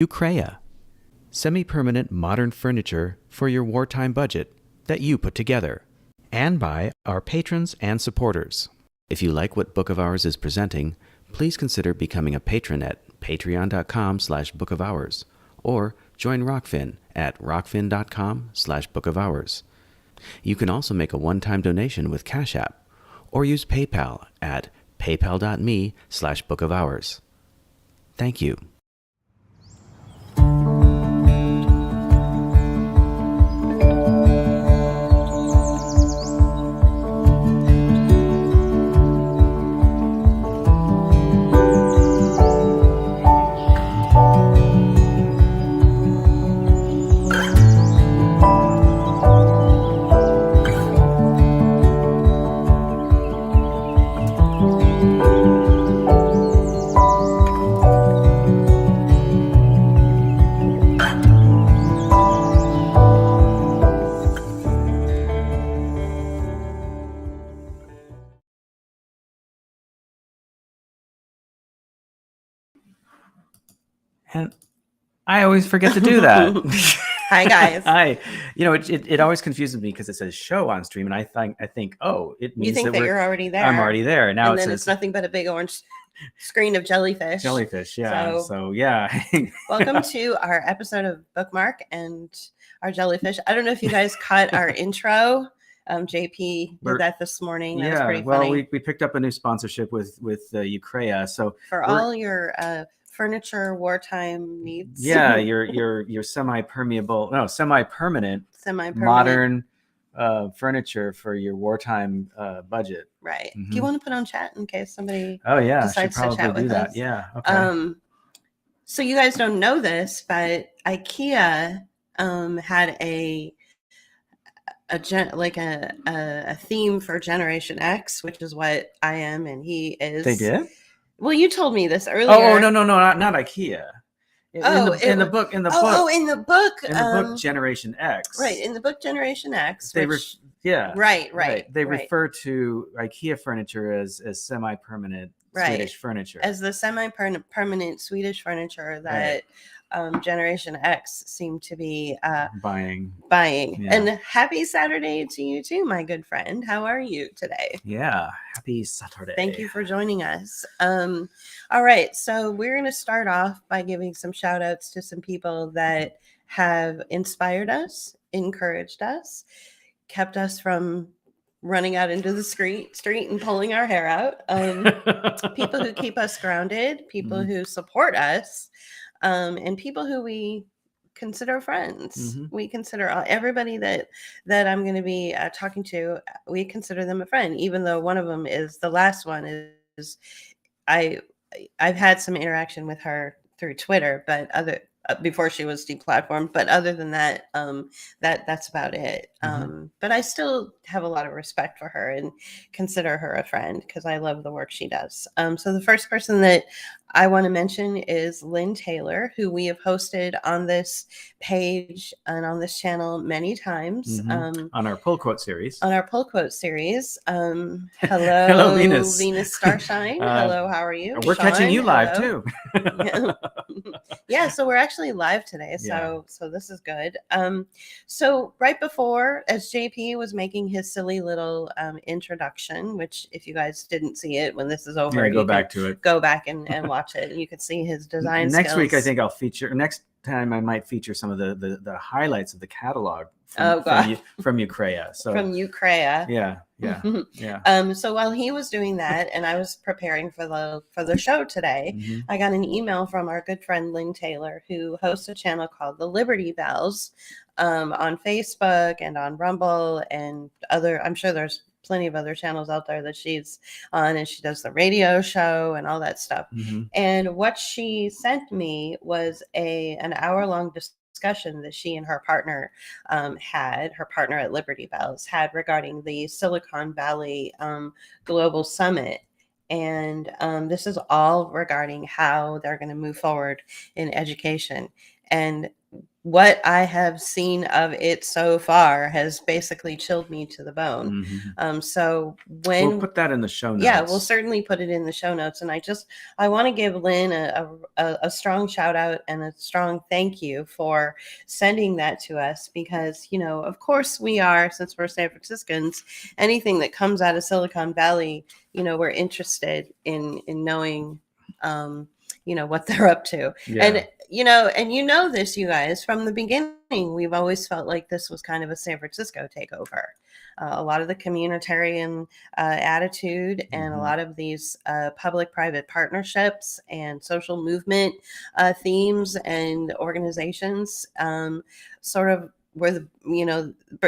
Ukraya, semi-permanent modern furniture for your wartime budget that you put together, and by our patrons and supporters. If you like what Book of Hours is presenting, please consider becoming a patron at patreon.com/bookofhours or join Rockfin at rockfin.com/bookofhours. You can also make a one-time donation with Cash App or use PayPal at paypal.me/bookofhours. Thank you. And I always forget to do that. Hi, guys. Hi. It always confuses me because it says show on stream, and I think, oh, it means You think that you're already there. I'm already there. Now and then it's nothing but a big orange screen of jellyfish. Yeah. So yeah. Welcome to our episode of Bookmark and our jellyfish. I don't know if you guys caught our intro. JP did that this morning. That was pretty funny. Well, we picked up a new sponsorship with Ukraya. So for all your furniture wartime needs. Yeah, your semi-permanent modern furniture for your wartime budget. Right. Mm-hmm. Do you want to put on chat in case somebody decides to chat with us? Yeah. Okay. So you guys don't know this, but IKEA had a theme for Generation X, which is what I am and he is. They did? Well, you told me this earlier. Oh no, not IKEA. In the book, Generation X. Right, in the book Generation X. They Right. They refer to IKEA furniture as semi-permanent Swedish furniture. As the semi-permanent Swedish furniture that Generation X seemed to be buying. Yeah. And happy Saturday to you too, my good friend. How are you today? Yeah, happy Saturday. Thank you for joining us. All right, so we're going to start off by giving some shout outs to some people that have inspired us, encouraged us, kept us from running out into the street and pulling our hair out. People who keep us grounded, people who support us, and people who we consider friends. Mm-hmm. We consider everybody that I'm going to be talking to, we consider them a friend, even though one of them is the last one is I've had some interaction with her through Twitter, but before she was deplatformed, but other than that, that's about it. Mm-hmm. But I still have a lot of respect for her and consider her a friend because I love the work she does. So the first person that I want to mention is Lynn Taylor, who we have hosted on this page and on this channel many times. Mm-hmm. On our pull quote series. Hello, hello, Venus Starshine. Hello, how are you? We're Sean, catching you live too. Yeah, so we're actually live today. So this is good. So right before, as JP was making his silly little introduction, which if you guys didn't see it when this is over, go back to it. Go back and watch it, and you can see his design next skills. Week I think I'll feature next time I might feature some of the highlights of the catalog from Ukraya. So from Ukraya. Yeah. So while he was doing that and I was preparing for the show today, mm-hmm. I got an email from our good friend Lynn Taylor, who hosts a channel called The Liberty Bells on Facebook and on Rumble and I'm sure there's plenty of other channels out there that she's on, and she does the radio show and all that stuff. Mm-hmm. And what she sent me was an hour-long discussion that she and her partner her partner at Liberty Bells had regarding the Silicon Valley Global Summit. And this is all regarding how they're going to move forward in education. And what I have seen of it so far has basically chilled me to the bone. So when we'll put that in the show notes. Yeah, we'll certainly put it in the show notes. And I want to give Lynn a strong shout out and a strong thank you for sending that to us, because, of course we are, since we're San Franciscans, anything that comes out of Silicon Valley, we're interested in knowing, what they're up to. Yeah. And this, you guys, from the beginning, we've always felt like this was kind of a San Francisco takeover. A lot of the communitarian attitude and a lot of these public-private partnerships and social movement themes and organizations sort of were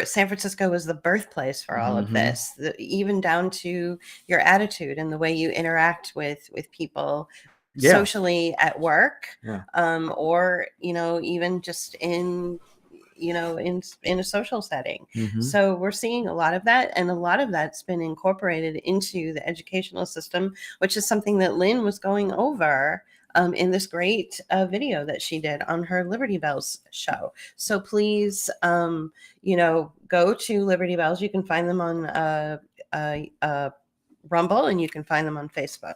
San Francisco was the birthplace for all of this, even down to your attitude and the way you interact with people socially at work, or even just in a social setting. So we're seeing a lot of that, and a lot of that's been incorporated into the educational system, which is something that Lynn was going over in this great video that she did on her Liberty Bells show. So please, go to Liberty Bells. You can find them on Rumble, and you can find them on Facebook.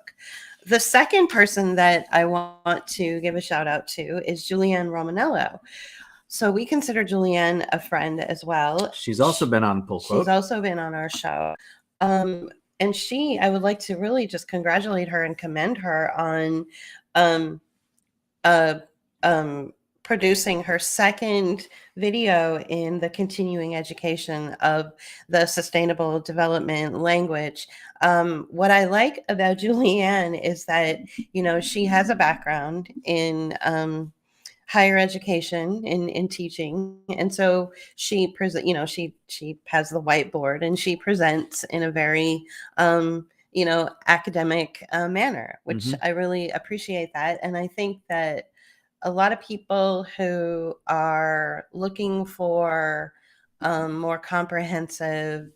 The second person that I want to give a shout out to is Julianne Romanello. So we consider Julianne a friend as well. She's also been on Pull Quote. She's also been on our show. And I would like to really just congratulate her and commend her on producing her second video in the continuing education of the sustainable development language. What I like about Julianne is that, she has a background in higher education in teaching, and so she she has the whiteboard and she presents in a very academic manner, which I really appreciate that. And I think that a lot of people who are looking for more comprehensive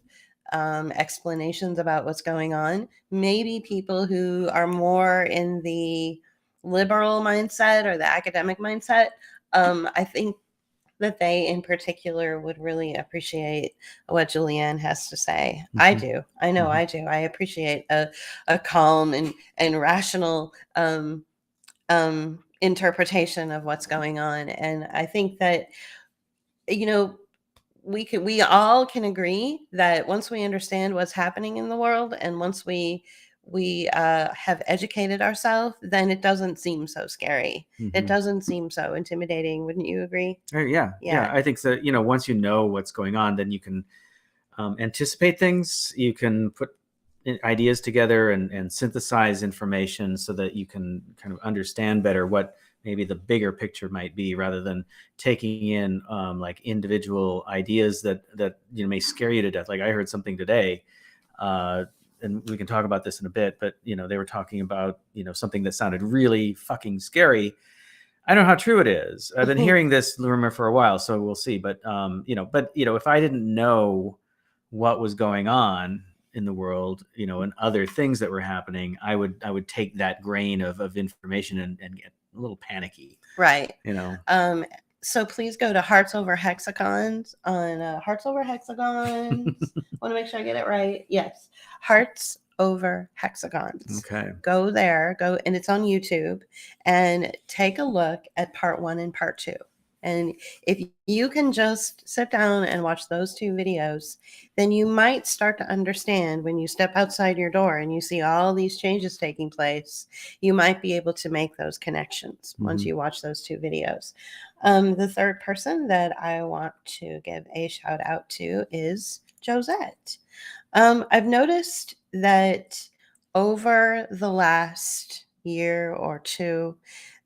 explanations about what's going on, maybe people who are more in the liberal mindset or the academic mindset, I think that they in particular would really appreciate what Julianne has to say. I do. I know I do. I appreciate a calm and rational interpretation of what's going on. And I think that, we all can agree that once we understand what's happening in the world, and once we have educated ourselves, then it doesn't seem so scary. It doesn't seem so intimidating. Wouldn't you agree? Yeah. I think so. Once you know what's going on, then you can anticipate things. You can put ideas together and synthesize information so that you can kind of understand better what maybe the bigger picture might be, rather than taking in like individual ideas that may scare you to death. Like I heard something today, and we can talk about this in a bit, but they were talking about something that sounded really fucking scary. I don't know how true it is. I've been hearing this rumor for a while, so we'll see. But if I didn't know what was going on in the world, and other things that were happening, I would take that grain of information and get a little panicky. Right. So please go to Hearts Over Hexagons on Hearts Over Hexagons. Want to make sure I get it right. Yes. Hearts Over Hexagons. Okay. Go there, and it's on YouTube, and take a look at part 1 and part 2. And if you can just sit down and watch those 2 videos, then you might start to understand when you step outside your door and you see all these changes taking place. You might be able to make those connections once you watch those 2 videos. The third person that I want to give a shout out to is Josette. I've noticed that over the last year or 2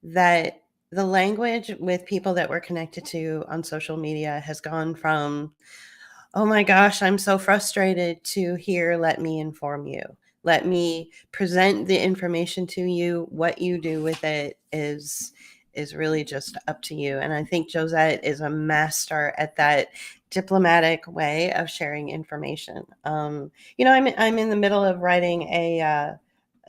that the language with people that we're connected to on social media has gone from, oh my gosh, I'm so frustrated, to here, let me inform you. Let me present the information to you. What you do with it is really just up to you. And I think Josette is a master at that diplomatic way of sharing information. I'm in the middle of writing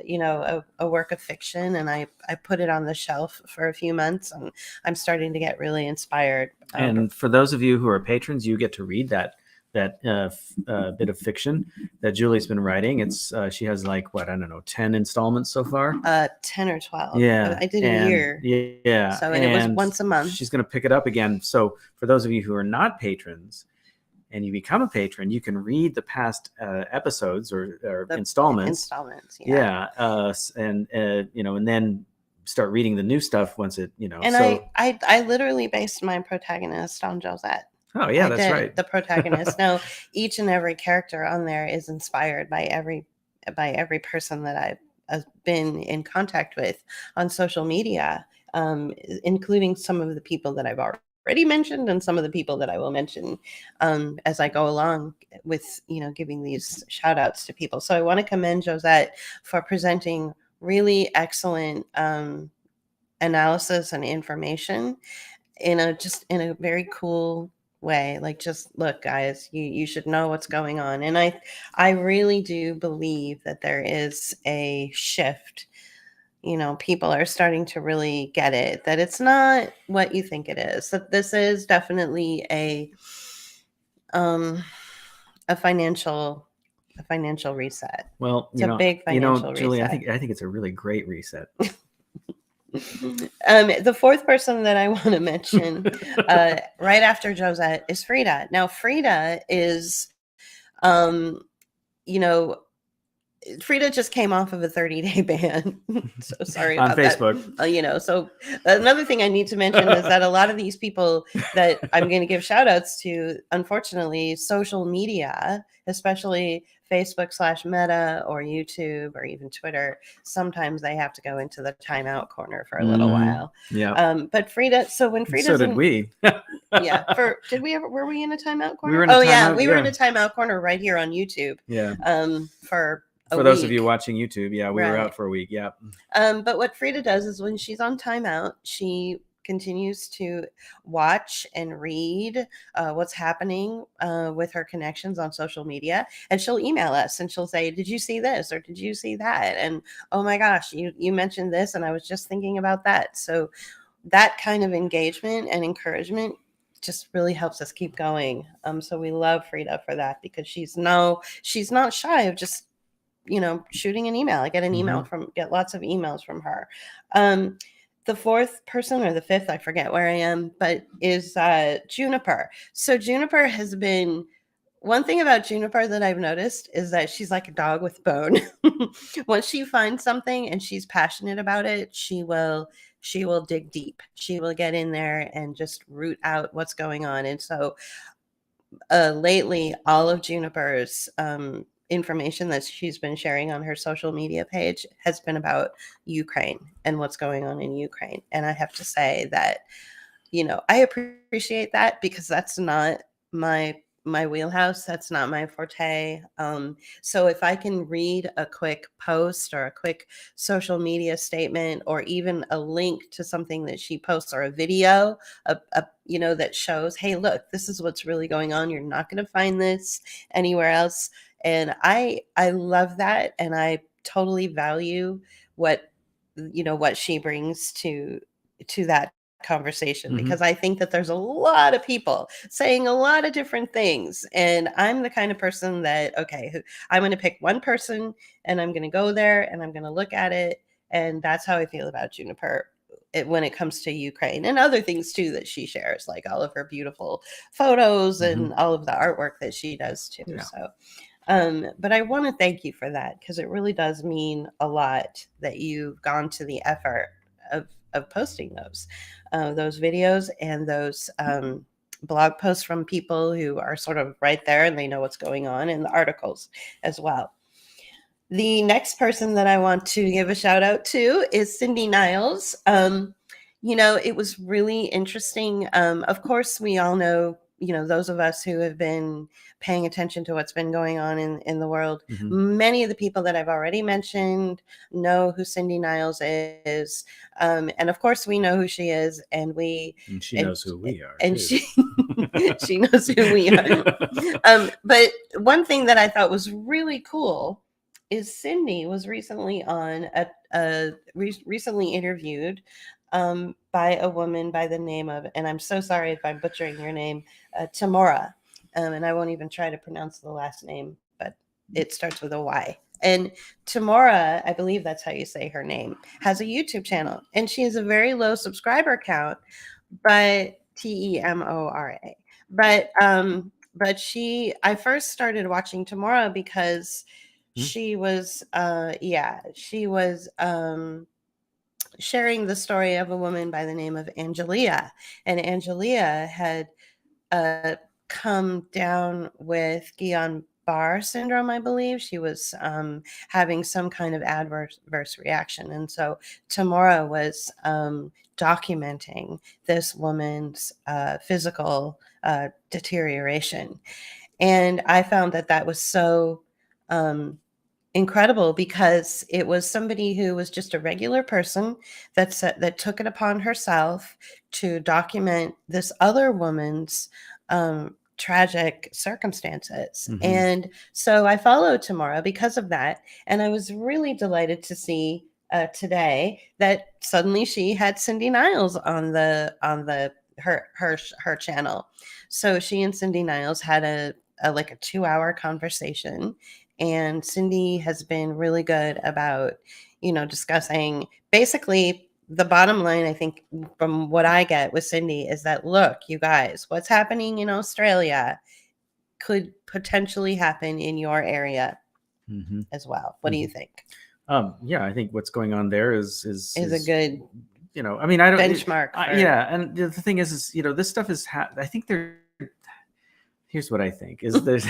a work of fiction, and I put it on the shelf for a few months, and I'm starting to get really inspired. And for those of you who are patrons, you get to read that bit of fiction that Julie's been writing. It's she has like, what, I don't know, 10 installments so far. 10 or 12. Yeah, I did a year. Yeah, So and it was once a month. She's going to pick it up again. So for those of you who are not patrons, and you become a patron, you can read the past episodes or installments. Yeah. And then start reading the new stuff once it, And so I literally based my protagonist on Josette. Oh yeah, that's right. The protagonist. Now, each and every character on there is inspired by every person that I've been in contact with on social media, including some of the people that I've already mentioned and some of the people that I will mention as I go along with, giving these shout outs to people. So I want to commend Josette for presenting really excellent analysis and information in a very cool way. Like, just look, guys, you should know what's going on. And I really do believe that there is a shift. People are starting to really get it, that it's not what you think it is, that this is definitely a financial reset. Well, it's a big financial Julie, reset. I think it's a really great reset. The fourth person that I want to mention right after Josette is Frida. Now, Frida is, Frida just came off of a 30-day ban. So sorry on about Facebook. That. So another thing I need to mention is that a lot of these people that I'm going to give shout outs to, unfortunately, social media, especially Facebook/Meta or YouTube or even Twitter, sometimes they have to go into the timeout corner for a little while. Yeah. But Frida, so when Frida, so did we. Yeah. Were we in a timeout corner? We were in a timeout, we were in a timeout corner right here on YouTube. Yeah. For those of you watching YouTube, we were out for a week. Yeah. But what Frida does is when she's on timeout, she continues to watch and read what's happening with her connections on social media, and she'll email us and she'll say, did you see this or did you see that? And oh my gosh, you mentioned this and I was just thinking about that. So that kind of engagement and encouragement just really helps us keep going. So we love Frida for that, because she's not shy of just shooting an email. I get an email get lots of emails from her. The fourth person, or the fifth, I forget where I am, but is Juniper. So Juniper has been, one thing about Juniper that I've noticed is that she's like a dog with bone. Once she finds something and she's passionate about it, she will dig deep. She will get in there and just root out what's going on. And so lately, all of Juniper's information that she's been sharing on her social media page has been about Ukraine and what's going on in Ukraine. And I have to say that, I appreciate that, because that's not my wheelhouse. That's not my forte. So if I can read a quick post or a quick social media statement, or even a link to something that she posts, or a video, that shows, hey, look, this is what's really going on. You're not going to find this anywhere else. And I love that. And I totally value what she brings to that conversation, because I think that there's a lot of people saying a lot of different things. And I'm the kind of person that, okay, I'm going to pick one person and I'm going to go there and I'm going to look at it. And that's how I feel about Juniper when it comes to Ukraine, and other things too that she shares, like all of her beautiful photos and all of the artwork that she does too. Yeah. So but I want to thank you for that, because it really does mean a lot that you've gone to the effort of posting those videos and those blog posts from people who are sort of right there and they know what's going on, and the articles as well. The next person that I want to give a shout out to is Cindy Niles. It was really interesting. Of course, we all know, those of us who have been paying attention to what's been going on in the world, many of the people that I've already mentioned know who Cindy Niles is. And of course we know who she is, and she knows who we are. And too. she knows who we are. But one thing that I thought was really cool is Cindy was recently on recently interviewed by a woman by the name of, and I'm so sorry if I'm butchering your name, Tamora, and I won't even try to pronounce the last name, but it starts with a Y. And Tamora, I believe that's how you say her name, has a YouTube channel, and she has a very low subscriber count, but Temora. But I first started watching Tamora because she was sharing the story of a woman by the name of Angelia, and Angelia had uh, come down with Guillain-Barre syndrome, I believe. She was having some kind of adverse reaction. And so Tamora was documenting this woman's physical deterioration. And I found that was so incredible, because it was somebody who was just a regular person that took it upon herself to document this other woman's tragic circumstances. Mhm. And so I followed Tamara because of that, and I was really delighted to see today that suddenly she had Cindy Niles on her channel. So she and Cindy Niles had a 2-hour conversation, and Cindy has been really good about, discussing basically the bottom line. I think from what I get with Cindy is that, look, you guys, what's happening in Australia could potentially happen in your area as well. What do you think? Yeah, I think what's going on there is a good I mean, I don't benchmark. yeah, and the thing is this stuff is I think here's what I think is there's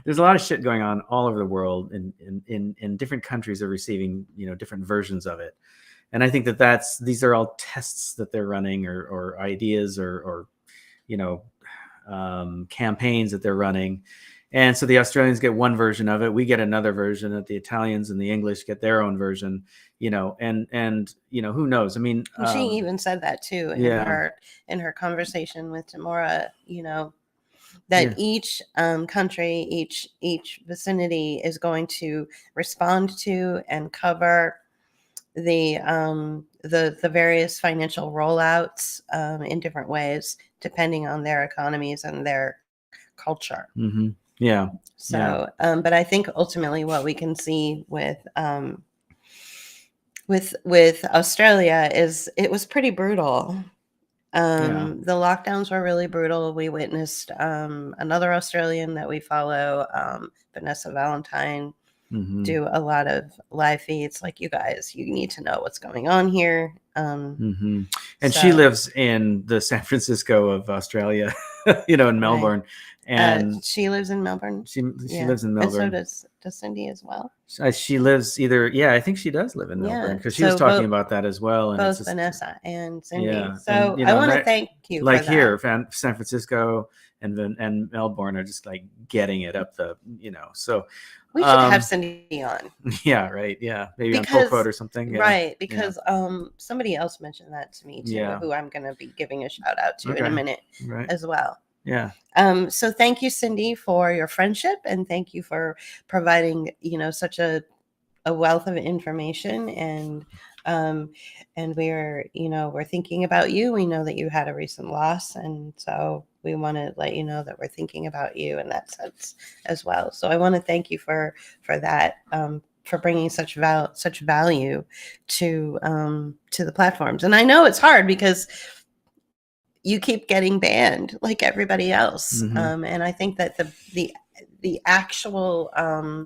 there's a lot of shit going on all over the world, in different countries are receiving different versions of it, and I think these are all tests that they're running, or ideas, or campaigns that they're running. And so the Australians get one version of it, we get another version, that the Italians and the English get their own version, and who knows? I mean, she even said that too in her conversation with Tamora, that each country, each vicinity is going to respond to and cover the various financial rollouts in different ways, depending on their economies and their culture. Mm-hmm. Yeah. So, but I think ultimately what we can see with Australia is it was pretty brutal. The lockdowns were really brutal. We witnessed another Australian that we follow, Vanessa Valentine, do a lot of live feeds. Like, you guys, you need to know what's going on here. And she lives in the San Francisco of Australia, in Melbourne. Right. And she lives in Melbourne. She lives in Melbourne. And so does Cindy as well. She lives I think she does live in Melbourne, because she was talking about that as well. And both Vanessa and Cindy. Yeah. So and, I want to thank you. Like for that. here, San Francisco and Melbourne are just like getting it up the, so. We should have Cindy on. Yeah, right. Yeah, maybe on Full Quote or something. Yeah. Right, because somebody else mentioned that to me too, who I'm going to be giving a shout out to in a minute as well. Yeah. So thank you, Cindy, for your friendship, and thank you for providing, such a wealth of information, and we're thinking about you. We know that you had a recent loss, and so we want to let you know that we're thinking about you in that sense as well. So I want to thank you for that, for bringing such value to the platforms. And I know it's hard because you keep getting banned like everybody else, and I think that the actual our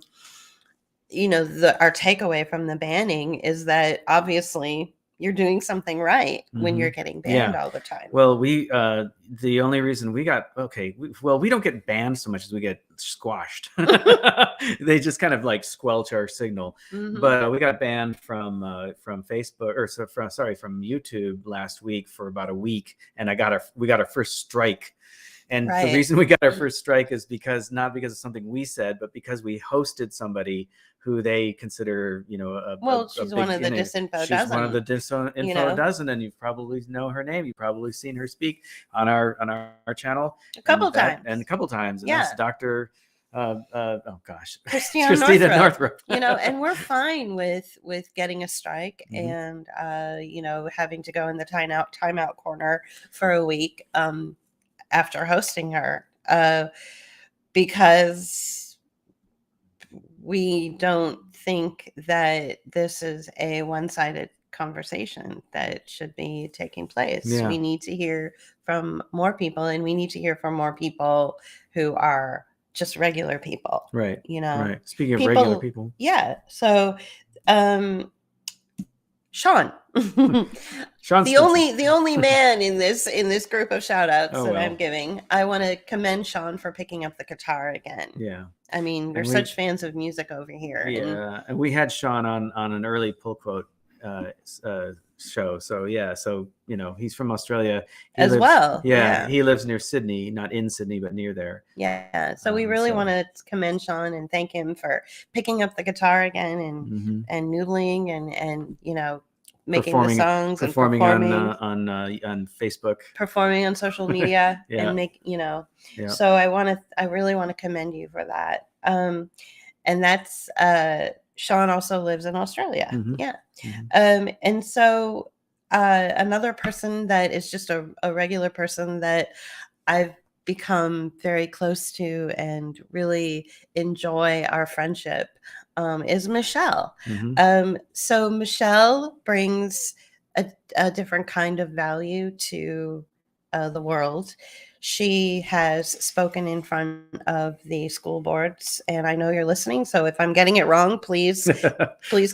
takeaway from the banning is that obviously you're doing something right when you're getting banned all the time. Well, the only reason we got we don't get banned so much as we get squashed. They just kind of like squelch our signal. But we got banned from Facebook, from YouTube last week for about a week, and we got our first strike. And the reason we got our first strike is not because of something we said, but because we hosted somebody who they consider, she's one of the disinfo dozen. She's one of the disinfo dozen, and you probably know her name. You've probably seen her speak on our channel a couple times. And that's Dr. oh gosh, Christina Northrup. and we're fine with getting a strike Mhm. and having to go in the timeout corner for a week after hosting her because we don't think that this is a one-sided conversation that should be taking place. Yeah. We need to hear from more people, and we need to hear from more people who are just regular people. Right. Right. Speaking of People, regular people. Yeah. So, Sean, Sean's the only man in this group of shout outs Oh, that well. I'm giving, I want to commend Sean for picking up the guitar again. Yeah. I mean, we're And such fans of music over here. Yeah, and we had Sean on an early pull quote show. So yeah, so he's from Australia As well. Yeah, he lives near Sydney, not in Sydney, but near there. Yeah. So we really want to commend Sean and thank him for picking up the guitar again and noodling and making the songs and performing on Facebook, performing on social media, yeah. and So I really want to commend you for that. And that's Sean also lives in Australia. Yeah. And so another person that is just a regular person that I've become very close to and really enjoy our friendship is Michelle. So Michelle brings a different kind of value to the world. She has spoken in front of the school boards, and I know you're listening. So if I'm getting it wrong, please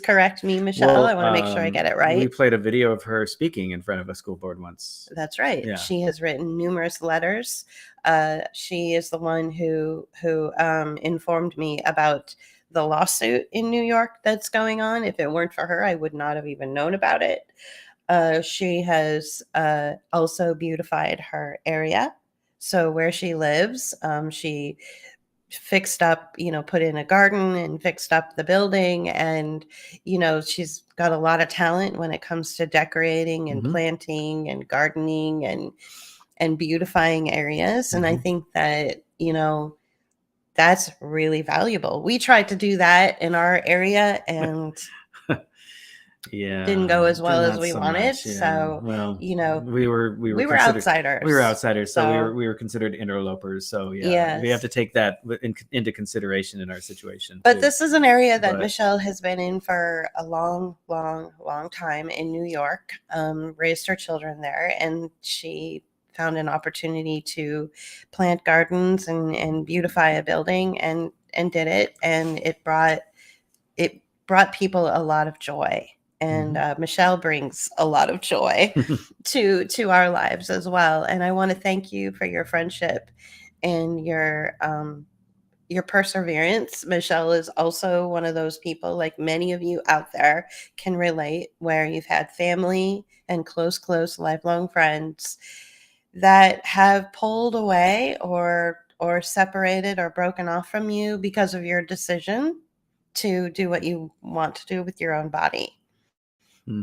correct me, Michelle. Well, I want to make sure I get it right. We played a video of her speaking in front of a school board once. That's right. Yeah. She has written numerous letters. She is the one who informed me about the lawsuit in New York that's going on. If it weren't for her, I would not have even known about it. She has also beautified her area. So where she lives, she fixed up, put in a garden and fixed up the building. And, she's got a lot of talent when it comes to decorating and planting and gardening and beautifying areas. And I think that, that's really valuable. We tried to do that in our area and didn't go as well as we wanted. Yeah. So, well, we were outsiders. We were outsiders. So we were considered interlopers. So yeah, we have to take that into consideration in our situation. But this is an area that Michelle has been in for a long, long, long time in New York, raised her children there, and she found an opportunity to plant gardens and beautify a building and did it. And it brought people a lot of joy. And Michelle brings a lot of joy to our lives as well. And I want to thank you for your friendship and your perseverance. Michelle is also one of those people, like many of you out there can relate, where you've had family and close, lifelong friends that have pulled away or separated or broken off from you because of your decision to do what you want to do with your own body.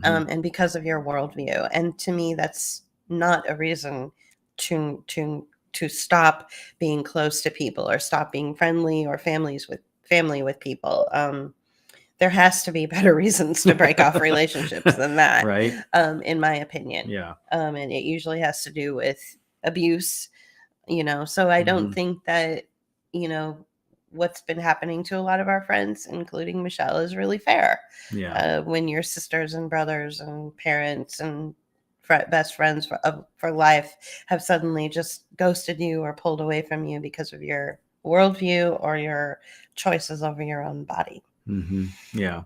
And because of your worldview. And to me, that's not a reason to stop being close to people or stop being friendly or family with people. There has to be better reasons to break off relationships than that, right? In my opinion. Yeah. And it usually has to do with abuse, so I don't think that, what's been happening to a lot of our friends, including Michelle, is really fair. Yeah. When your sisters and brothers and parents and best friends for life have suddenly just ghosted you or pulled away from you because of your worldview or your choices over your own body. Yeah.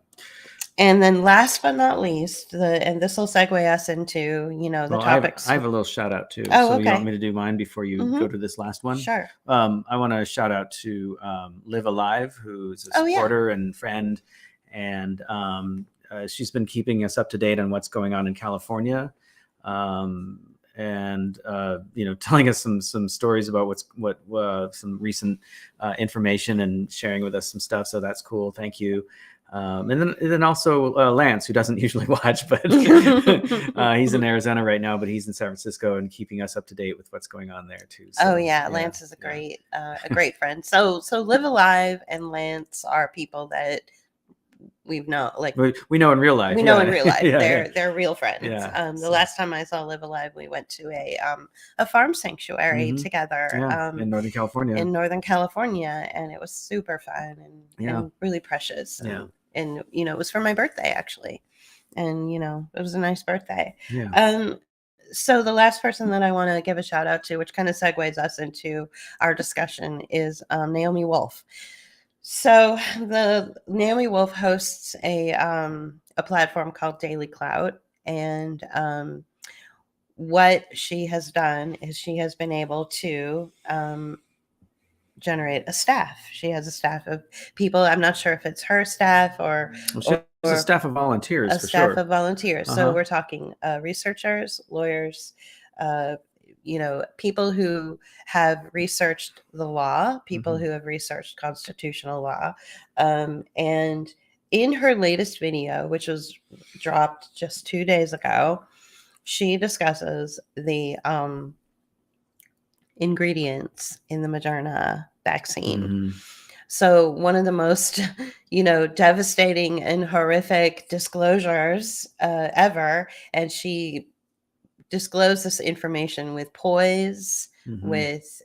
And then last but not least, and this will segue us into, the topics. I have a little shout out too. Oh, so okay. You want me to do mine before you go to this last one? Sure. I want to shout out to Live Alive, who's a supporter and friend. And she's been keeping us up to date on what's going on in California. And telling us some stories about some recent information and sharing with us some stuff. So that's cool. Thank you. And then also Lance, who doesn't usually watch, but he's in Arizona right now, but he's in San Francisco and keeping us up to date with what's going on there too. So, Lance is a great friend. So Live Alive and Lance are people that we've known, like we know in real life. We know in real life. Yeah, they're real friends. Yeah. The last time I saw Live Alive, we went to a farm sanctuary together in Northern California. And it was super fun and really precious. And it was for my birthday actually, and it was a nice birthday. So the last person that I want to give a shout out to, which kind of segues us into our discussion, is Naomi Wolf. So the Naomi Wolf hosts a platform called Daily Clout, and what she has done is she has been able to generate a staff. She has a staff of people. I'm not sure if it's her staff or a staff of volunteers. A staff of volunteers. So we're talking researchers, lawyers, people who have researched the law, people who have researched constitutional law. And in her latest video, which was dropped just 2 days ago, she discusses the ingredients in the Moderna vaccine. So one of the most, devastating and horrific disclosures ever. And she disclosed this information with poise, with,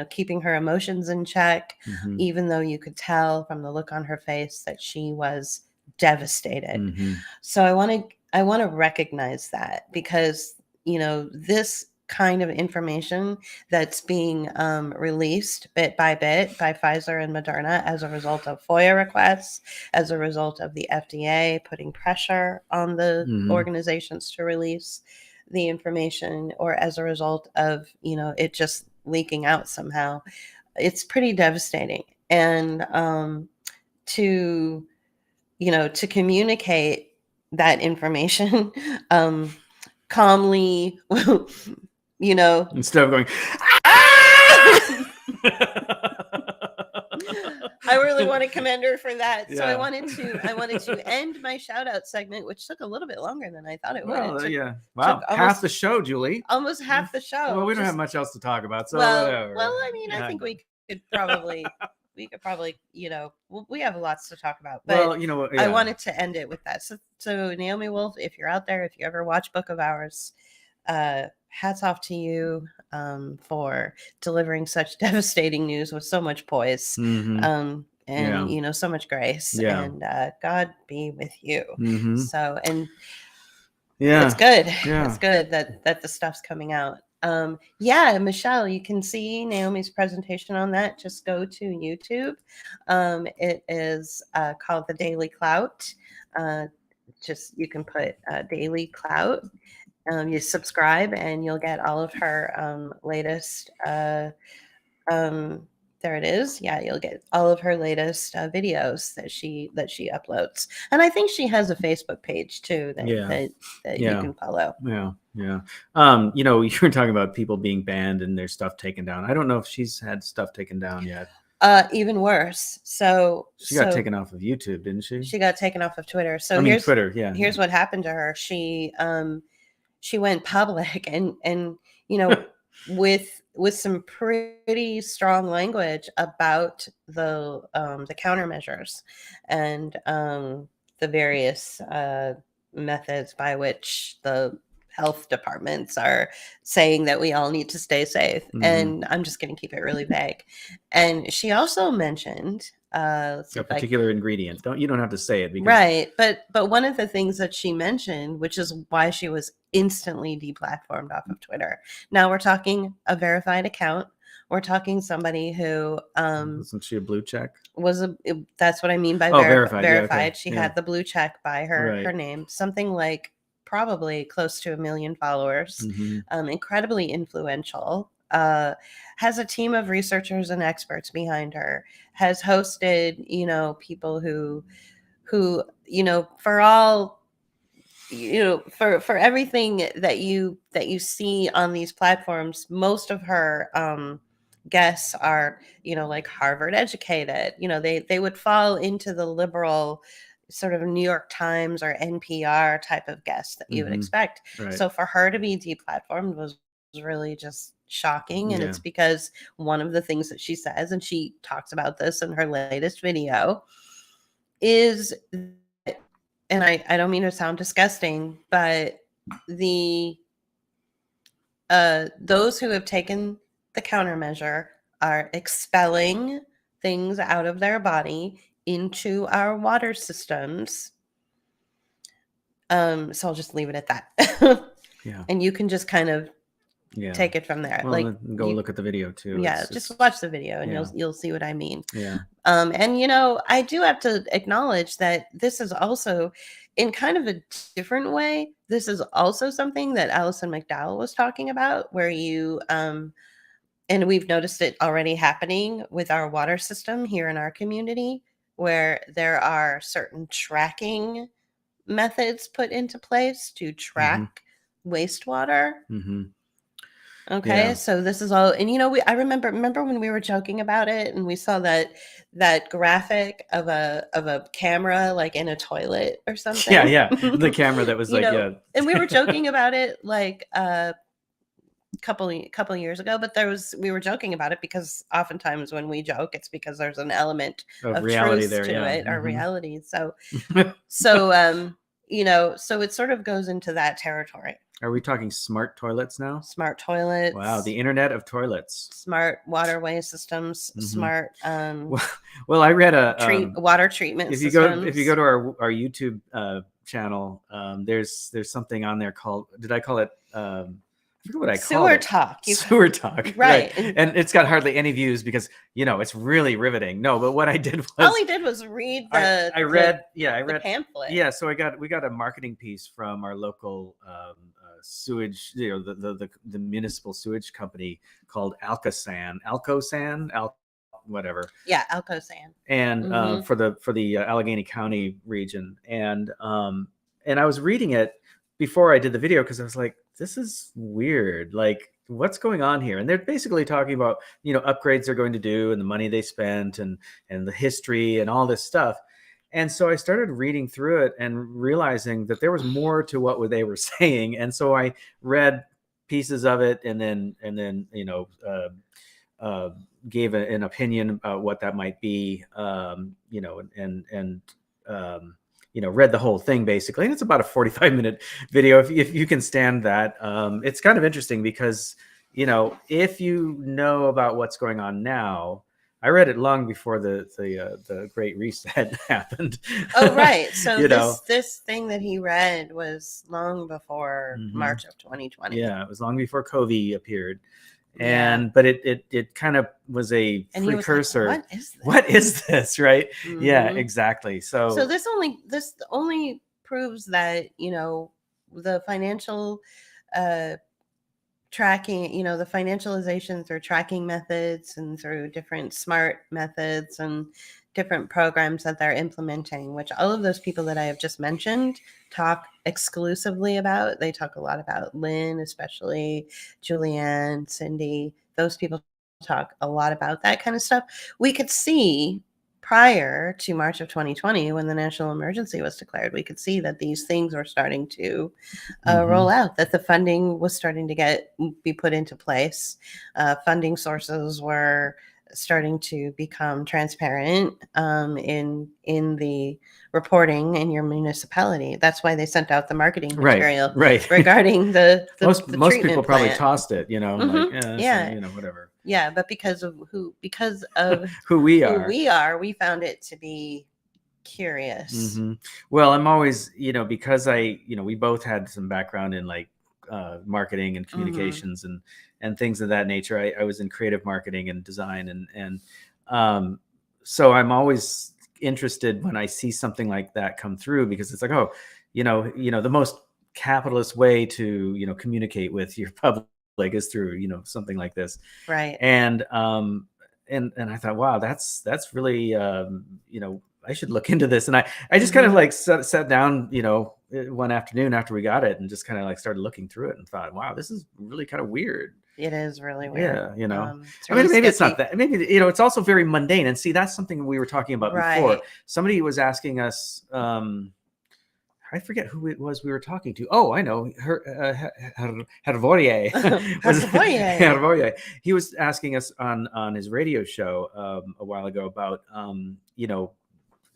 keeping her emotions in check, even though you could tell from the look on her face that she was devastated. So I want to recognize that, because, this kind of information that's being released bit by bit by Pfizer and Moderna as a result of FOIA requests, as a result of the FDA putting pressure on the organizations to release the information, or as a result of, it just leaking out somehow. It's pretty devastating. And to communicate that information calmly, instead of going, I really want to commend her for that. So I wanted to end my shout out segment, which took a little bit longer than I thought it would. Wow. Half the show, Julie. Almost half the show. Well, we don't have much else to talk about. So whatever. Well, I mean, I think we could probably, we have lots to talk about, but I wanted to end it with that. So Naomi Wolf, if you're out there, if you ever watch Book of Hours, hats off to you for delivering such devastating news with so much poise and so much grace, and God be with you. So, and it's good. It's good that the stuff's coming out. Michelle, you can see Naomi's presentation on that. Just go to YouTube. It is called The Daily Clout. You can put Daily Clout. You subscribe and you'll get all of her latest there it is. You'll get all of her latest videos that she uploads. And I think she has a Facebook page too that you can follow. You were talking about people being banned and their stuff taken down. I don't know if she's had stuff taken down yet. Even worse. So she got taken off of YouTube, didn't she? She got taken off of Twitter. So Twitter, yeah. Here's what happened to her. She went public and with some pretty strong language about the countermeasures and the various methods by which the health departments are saying that we all need to stay safe. And I'm just going to keep it really vague. And she also mentioned a particular ingredient. You don't have to say it, because... right. But one of the things that she mentioned, which is why she was instantly deplatformed off of Twitter. Now we're talking a verified account. We're talking somebody who wasn't she a blue check? That's what I mean by verified. Yeah, okay. She had the blue check by her name, something like probably close to 1 million followers, incredibly influential, has a team of researchers and experts behind her, has hosted, people who, for all, for everything that you see on these platforms, most of her guests are, like Harvard educated, they would fall into the liberal sort of New York Times or NPR type of guest that you would expect. Right. So for her to be deplatformed was really just shocking. And Yeah. it's because one of the things that she says, and she talks about this in her latest video, is, and I don't mean to sound disgusting, but those who have taken the countermeasure are expelling things out of their body into our water systems. So I'll just leave it at that. Yeah. And you can just kind of Yeah. take it from there. Well, Like, go look at the video too. Yeah, just watch the video and yeah. you'll see what I mean. Yeah. And you know, I do have to acknowledge that this is also, in kind of a different way, this is also something that Alison McDowell was talking about, where you and we've noticed it already happening with our water system here in our community, where there are certain tracking methods put into place to track wastewater. Okay, Yeah. so this is all, and you know, I remember when we were joking about it, and we saw that graphic of a camera like in a toilet or something. Yeah, the camera that was like, yeah. And we were joking about it like couple years ago, but we were joking about it because oftentimes when we joke, it's because there's an element of reality truth there, to yeah. it, or reality. So you know, so it sort of goes into that territory. Are we talking smart toilets now? Smart toilets. Wow, the internet of toilets. Smart waterway systems. Smart. Well, I read a water treatment. If you go to our YouTube channel, there's something on there called, did I call it? I forget what I call it. Sewer talk. Right. And it's got hardly any views because, you know, it's really riveting. No, but what I did was, all he did was read I read the pamphlet. Yeah. So we got a marketing piece from our local sewage, you know, the municipal sewage company called Alcosan, whatever. Yeah. Alcosan. And for the Allegheny County region. And I was reading it before I did the video, because I was like, this is weird. Like, what's going on here? And they're basically talking about, you know, upgrades they're going to do and the money they spent and the history and all this stuff. And so I started reading through it and realizing that there was more to what they were saying. And so I read pieces of it and then you know, gave an opinion about what that might be, you know, and you know, read the whole thing basically. And it's about a 45-minute video. If you can stand that, it's kind of interesting because, you know, if you know about what's going on now, I read it long before the Great Reset happened. Oh, right. So you know, this thing that he read was long before March of 2020. Yeah, it was long before COVID appeared. And but it kind of was a precursor. Like, what is this? Right. Yeah, exactly. So this only proves that, you know, the financial tracking, you know, the financialization through tracking methods and through different smart methods and different programs that they're implementing, which all of those people that I have just mentioned talk exclusively about. They talk a lot about Lynn, especially Julianne, Cindy. Those people talk a lot about that kind of stuff. We could see prior to March of 2020, when the national emergency was declared, we could see that these things were starting to roll out, that the funding was starting to be put into place. Funding sources were starting to become transparent in the reporting in your municipality. That's why they sent out the marketing material regarding the most people probably plant. Tossed it, you know, like, so, you know, whatever. Yeah, but because of who we are, we found it to be curious. Well, I'm always, you know, because we both had some background in like marketing and communications and things of that nature. I was in creative marketing and design and so I'm always interested when I see something like that come through, because it's like, oh, you know, the most capitalist way to, you know, communicate with your public is through, you know, something like this. Right. And I thought, wow, that's really, you know, I should look into this. And I just kind of like sat down, you know, one afternoon after we got it and just kind of like started looking through it and thought, wow, this is really kind of weird. It is really weird. Yeah, you know. It's I mean, really maybe it's not sketchy. that. Maybe, you know, it's also very mundane. And see, that's something we were talking about before. Right. Somebody was asking us. I forget who it was we were talking to. Oh, I know. Hervorier. Hervorier. Hervorier. He was asking us on his radio show a while ago about you know,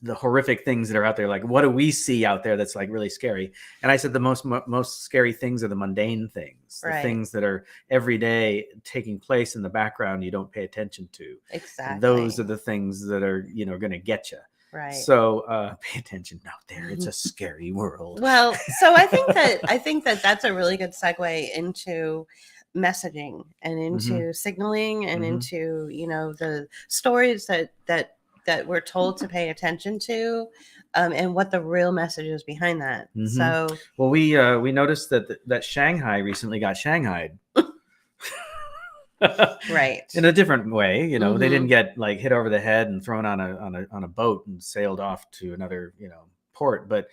the horrific things that are out there. Like, what do we see out there that's like really scary? And I said the most scary things are the mundane things, the Right. things that are every day taking place in the background you don't pay attention to. Exactly. Those are the things that are, you know, going to get you. Right. So pay attention out there. It's a scary world. Well, so I think that that's a really good segue into messaging and into signaling and into, you know, the stories that we're told to pay attention to, and what the real message is behind that. So, well, we noticed that Shanghai recently got shanghaied. Right. In a different way, you know, they didn't get like hit over the head and thrown on a boat and sailed off to another, you know, port, but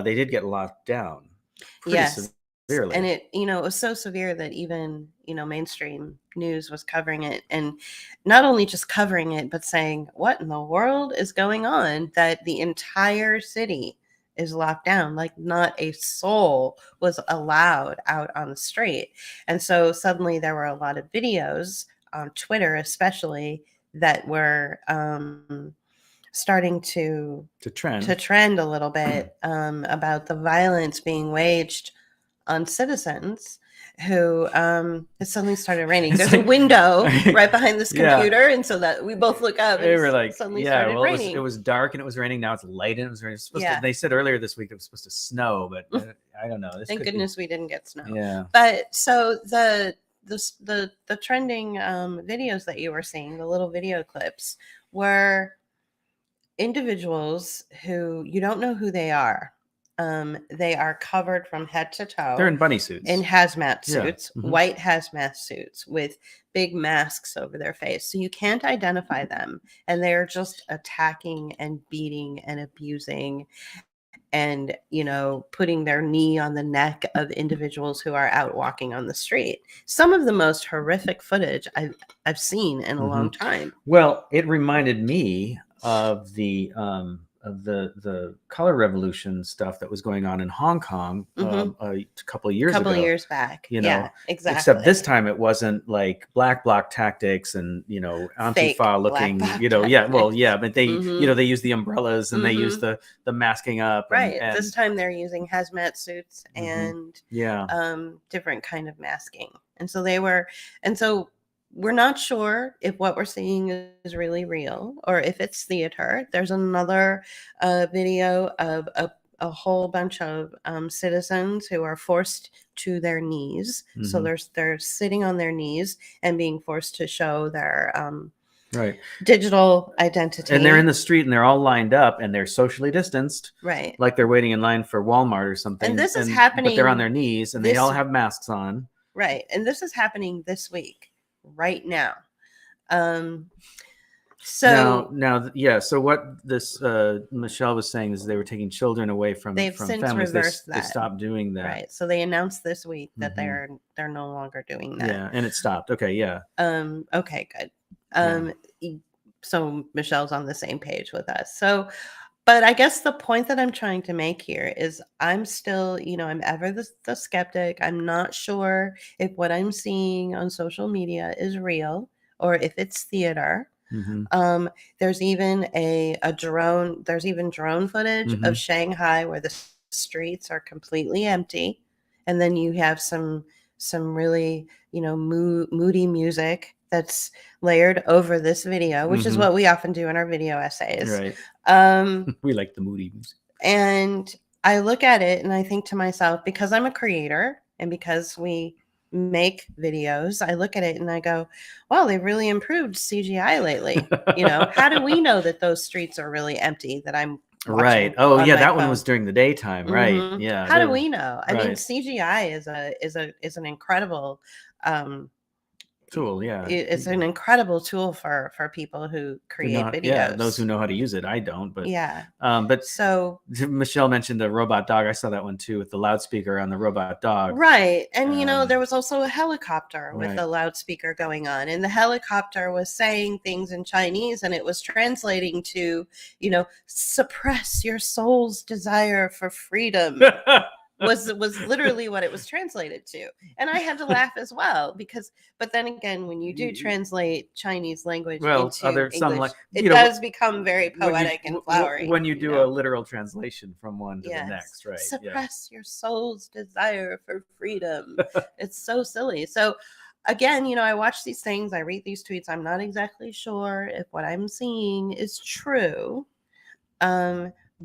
they did get locked down pretty severely. And it, you know, it was so severe that even, you know, mainstream news was covering it, and not only just covering it, but saying, what in the world is going on? That the entire city is locked down. Like, not a soul was allowed out on the street. And so suddenly there were a lot of videos on Twitter, especially, that were starting to trend a little bit about the violence being waged on citizens who it suddenly started raining. There's a window right behind this computer, and so that we both look up and they were like, suddenly started raining. It was dark and it was raining. Now it's light and it was raining. They said earlier this week it was supposed to snow, but I don't know. Thank goodness we didn't get snow. Yeah. But so the trending videos that you were seeing, the little video clips, were individuals who you don't know who they are. They are covered from head to toe. They're in bunny suits. In hazmat suits, white hazmat suits with big masks over their face. So you can't identify them. And they're just attacking and beating and abusing and, you know, putting their knee on the neck of individuals who are out walking on the street. Some of the most horrific footage I've seen in a long time. Well, it reminded me of the color revolution stuff that was going on in Hong Kong a couple of years ago. Years back. You know, yeah, exactly. Except this time it wasn't like black bloc tactics and, you know, Antifa looking, you know, but they, you know, they use the umbrellas and they use the masking up. And this time they're using hazmat suits and different kind of masking. And so we're not sure if what we're seeing is really real or if it's theater. There's another video of a whole bunch of citizens who are forced to their knees. So they're sitting on their knees and being forced to show their digital identity. And they're in the street and they're all lined up and they're socially distanced. Right. Like they're waiting in line for Walmart or something. And this is happening. But they're on their knees and they all have masks on. Right. And this is happening this week. Right now. So what this Michelle was saying is they were taking children away from families. They stopped doing that. Right. So they announced this week that they're no longer doing that. Yeah, and it stopped. Okay, yeah. Okay, good. So Michelle's on the same page with us. So, but I guess the point that I'm trying to make here is I'm still, you know, I'm ever the skeptic. I'm not sure if what I'm seeing on social media is real or if it's theater. There's even there's even drone footage of Shanghai where the streets are completely empty. And then you have some really, you know, moody music that's layered over this video, which is what we often do in our video essays. Right. We like the moody music. And I look at it and I think to myself, because I'm a creator and because we make videos, I look at it and I go, well, they've really improved CGI lately. You know, how do we know that those streets are really empty that I'm right? Oh yeah, that one was during the daytime, right? Yeah. How do we know? I mean, CGI is an incredible tool. Yeah, It's an incredible tool for people who create videos. Yeah, those who know how to use it. I don't, but yeah. but So Michelle mentioned the robot dog. I saw that one too with the loudspeaker on the robot dog. right, and there was also a helicopter with Right. a loudspeaker going on, and the helicopter was saying things in Chinese, and it was translating to, suppress your soul's desire for freedom. was literally what it was translated to, and I had to laugh as well but then again, when you do translate Chinese language into English, it does become very poetic and flowery when you do a literal translation from one to the next, right? Suppress your soul's desire for freedom. It's so silly. So again, I watch these things, I read these tweets, I'm not exactly sure if what I'm seeing is true.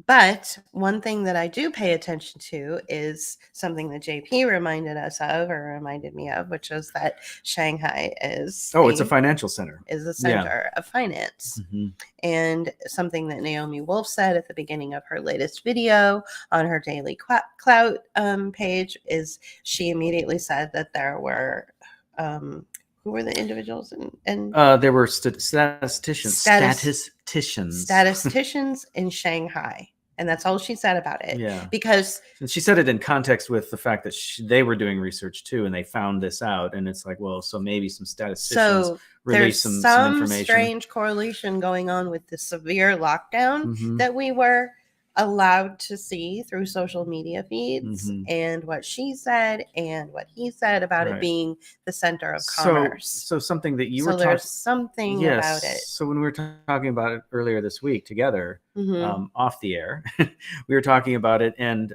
But one thing that I do pay attention to is something that JP reminded me of, which is that Shanghai is it's a financial center. Is a center of finance. Mm-hmm. And something that Naomi Wolf said at the beginning of her latest video on her Daily Clout page is she immediately said that there were who were the individuals? And there were statisticians in Shanghai. And that's all she said about it. Yeah. Because she said it in context with the fact that they were doing research too, and they found this out. And it's like, well, so maybe some statisticians released some information. Strange correlation going on with the severe lockdown that we were allowed to see through social media feeds, and what she said and what he said about it being the center of commerce. So something that you were talking, there's something about it. So when we were talking about it earlier this week together, off the air, we were talking about it, and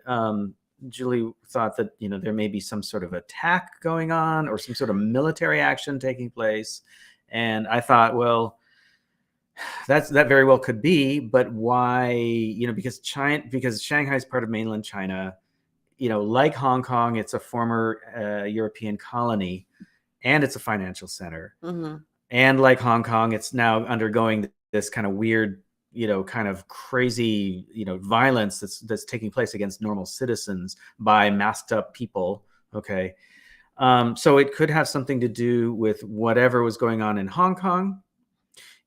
Julie thought that there may be some sort of attack going on or some sort of military action taking place, and I thought, well, that very well could be, but why? Because Shanghai is part of mainland China, like Hong Kong, it's a former European colony, and it's a financial center. And like Hong Kong, it's now undergoing this kind of weird, kind of crazy, violence that's taking place against normal citizens by masked up people. Okay, so it could have something to do with whatever was going on in Hong Kong.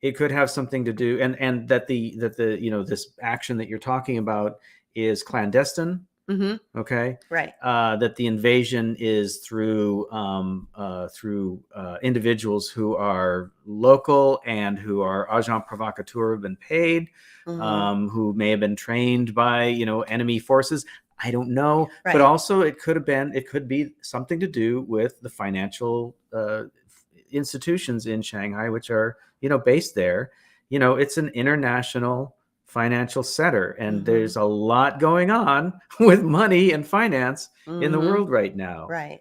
It could have something to do, and that the this action that you're talking about is clandestine. Okay, right. That the invasion is through individuals who are local and who are agents provocateurs, have been paid, who may have been trained by enemy forces. I don't know, but also it could be something to do with the financial institutions in Shanghai, which are based there. It's an international financial center, and there's a lot going on with money and finance in the world right now. Right.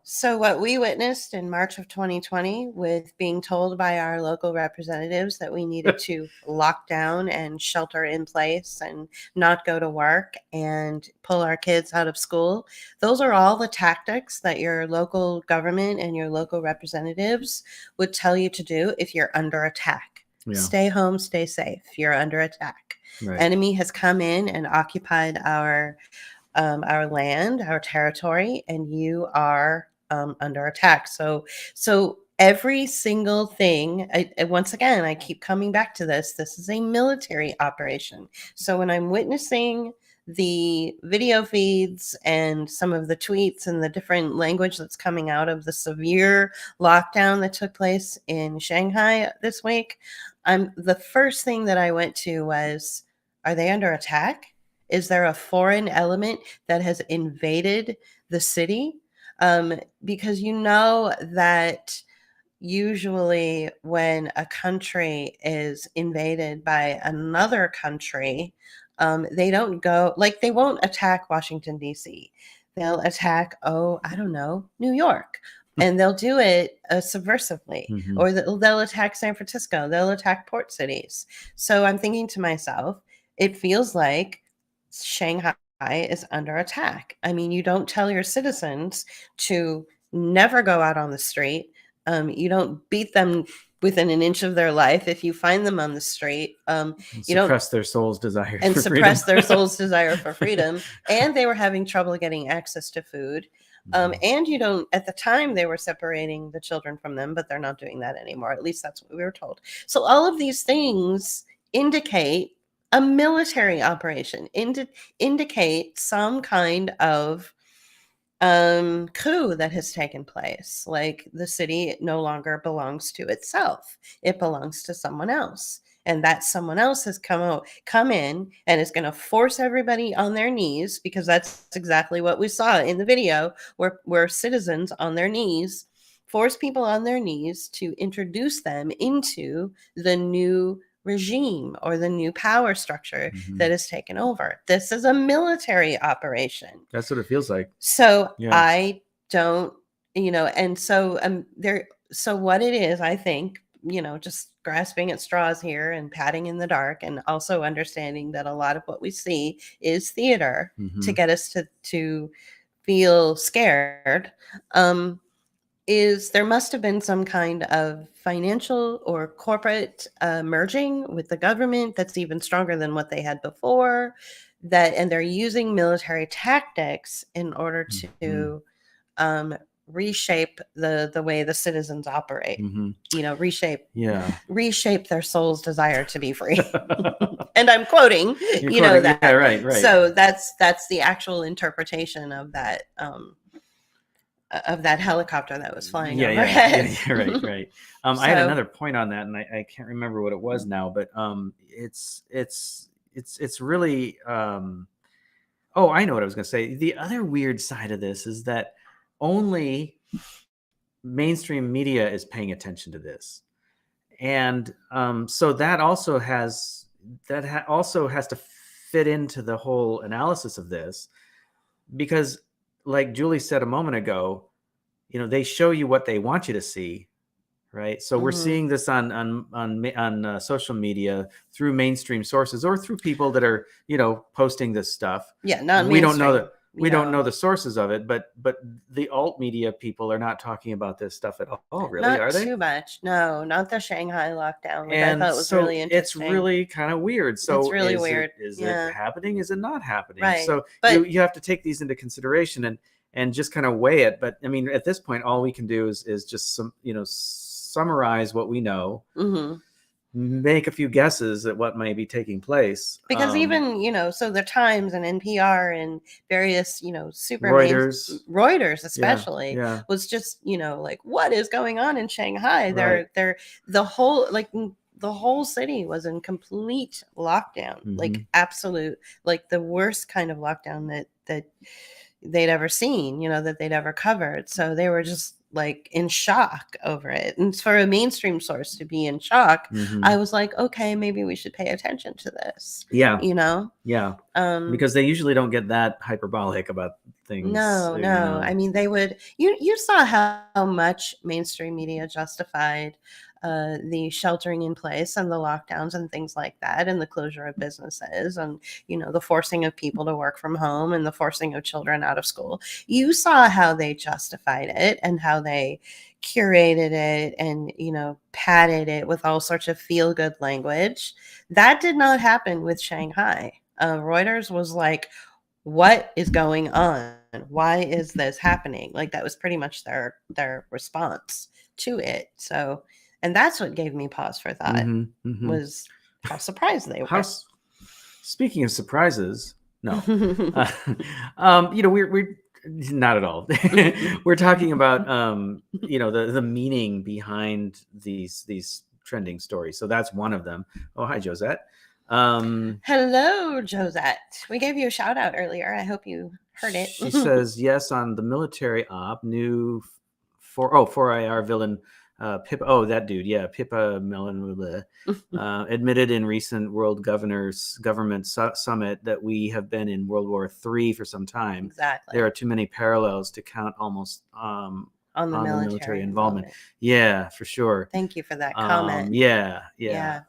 So what we witnessed in March of 2020 with being told by our local representatives that we needed to lock down and shelter in place and not go to work and pull our kids out of school, those are all the tactics that your local government and your local representatives would tell you to do if you're under attack. Yeah. Stay home, stay safe. You're under attack. Right. Enemy has come in and occupied our land, our territory, and you are under attack. So every single thing, once again, I keep coming back to this. This is a military operation. So when I'm witnessing the video feeds and some of the tweets and the different language that's coming out of the severe lockdown that took place in Shanghai this week, the first thing that I went to was, are they under attack? Is there a foreign element that has invaded the city? Because that usually when a country is invaded by another country, they don't go, they won't attack Washington, D.C. They'll attack, New York. And they'll do it subversively, or they'll attack San Francisco. They'll attack port cities. So I'm thinking to myself, it feels like Shanghai is under attack. I mean, you don't tell your citizens to never go out on the street. You don't beat them within an inch of their life if you find them on the street. You don't suppress their soul's desire for freedom. And they were having trouble getting access to food. And you don't, at the time they were separating the children from them, but they're not doing that anymore. At least that's what we were told. So all of these things indicate a military operation, indicate some kind of coup that has taken place. Like the city no longer belongs to itself, it belongs to someone else, and that someone else has come in and is going to force everybody on their knees, because that's exactly what we saw in the video, where citizens on their knees force people on their knees to introduce them into the new regime or the new power structure that is taken over. This is a military operation. That's what it feels like. So Yeah. I don't, and so so what it is, I think, just grasping at straws here and patting in the dark, and also understanding that a lot of what we see is theater to get us to feel scared, is there must have been some kind of financial or corporate merging with the government that's even stronger than what they had before, and they're using military tactics in order to reshape the way the citizens operate. Reshape their soul's desire to be free. And I'm quoting, that. Yeah, right. So that's the actual interpretation of that helicopter that was flying overhead. Right. I had another point on that, and I can't remember what it was now, but it's really oh, I know what I was going to say. The other weird side of this is that only mainstream media is paying attention to this, and so that also has to fit into the whole analysis of this, because, like Julie said a moment ago, they show you what they want you to see, right? So we're seeing this on social media through mainstream sources, or through people that are posting this stuff. Yeah, not we don't know that. We don't know the sources of it, but the alt media people are not talking about this stuff at all, really, not are they? Too much. No, not the Shanghai lockdown, which And I thought was so really interesting. It's really kind of weird. So it's really weird. Is it happening? Is it not happening? Right. So you have to take these into consideration and just kind of weigh it. But I mean, at this point, all we can do is just summarize what we know. Make a few guesses at what may be taking place. Because even, so the Times and NPR and various, super Reuters especially was just, like, what is going on in Shanghai? They're the whole city was in complete lockdown, like absolute, like the worst kind of lockdown that they'd ever seen, that they'd ever covered. So they were just like in shock over it. And for a mainstream source to be in shock, I was like, okay, maybe we should pay attention to this. Yeah. Yeah. Because they usually don't get that hyperbolic about things. No. I mean, they would, you saw how much mainstream media justified the sheltering in place and the lockdowns and things like that, and the closure of businesses, and the forcing of people to work from home, and the forcing of children out of school. You saw how they justified it, and how they curated it, and padded it with all sorts of feel-good language. That did not happen with Shanghai. Reuters was like, what is going on? Why is this happening? Like, that was pretty much their response to it. So, and that's what gave me pause for thought, was how surprised they were. Speaking of surprises, no, we're not at all. We're talking about the meaning behind these trending stories. So that's one of them. Oh, hi, Josette. Hello, Josette. We gave you a shout out earlier. I hope you heard it. She says yes on the military op. New 4IR villain Pippa. Oh, that dude. Yeah, Pippa Melon admitted in recent World Government Summit that we have been in World War III for some time. Exactly. There are too many parallels to count almost on the military involvement. Yeah, for sure. Thank you for that comment. Yeah.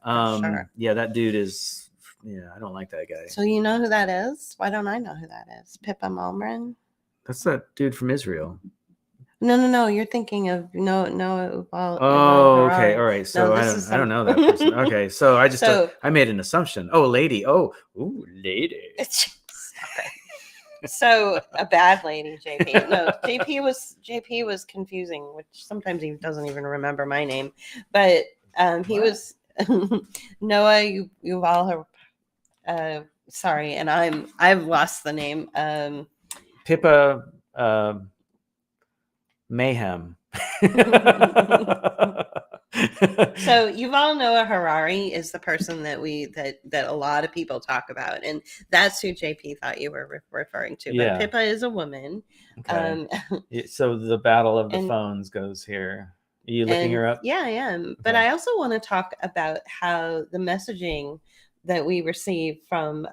For sure. Yeah, that dude is. Yeah, I don't like that guy. So you know who that is? Why don't I know who that is? Pippa Malmgren? That's that dude from Israel. No. You're thinking of no. Okay, all right. So I don't know that person. Okay, so I just I made an assumption. Oh, lady. Oh, ooh, lady. So a bad lady, JP. No, JP was confusing, which sometimes he doesn't even remember my name. But he was Noah Yuval. Sorry, and I've lost the name. Pippa Mayhem. So Yuval Noah Harari is the person that that a lot of people talk about, and that's who JP thought you were referring to. But Yeah. Pippa is a woman. Okay. So the battle of the phones goes here. Are you looking her up? Yeah, I am. But I also want to talk about how the messaging that we receive from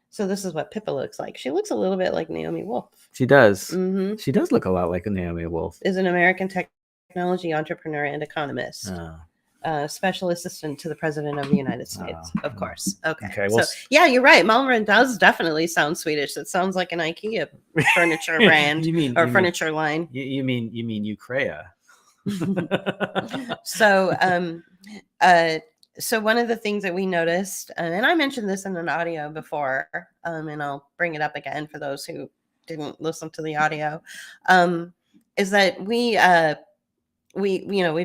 so this is what Pippa looks like. She looks a little bit like Naomi Wolf. She does. Mm-hmm. She does look a lot like a Naomi Wolf. Is an American technology entrepreneur and economist. Special assistant to the president of the United States, of course. Okay. Well, so yeah, you're right. Malmgren does definitely sound Swedish. It sounds like an IKEA furniture brand furniture line. You mean Ukraine? So one of the things that we noticed, and I mentioned this in an audio before, and I'll bring it up again for those who didn't listen to the audio, is that we've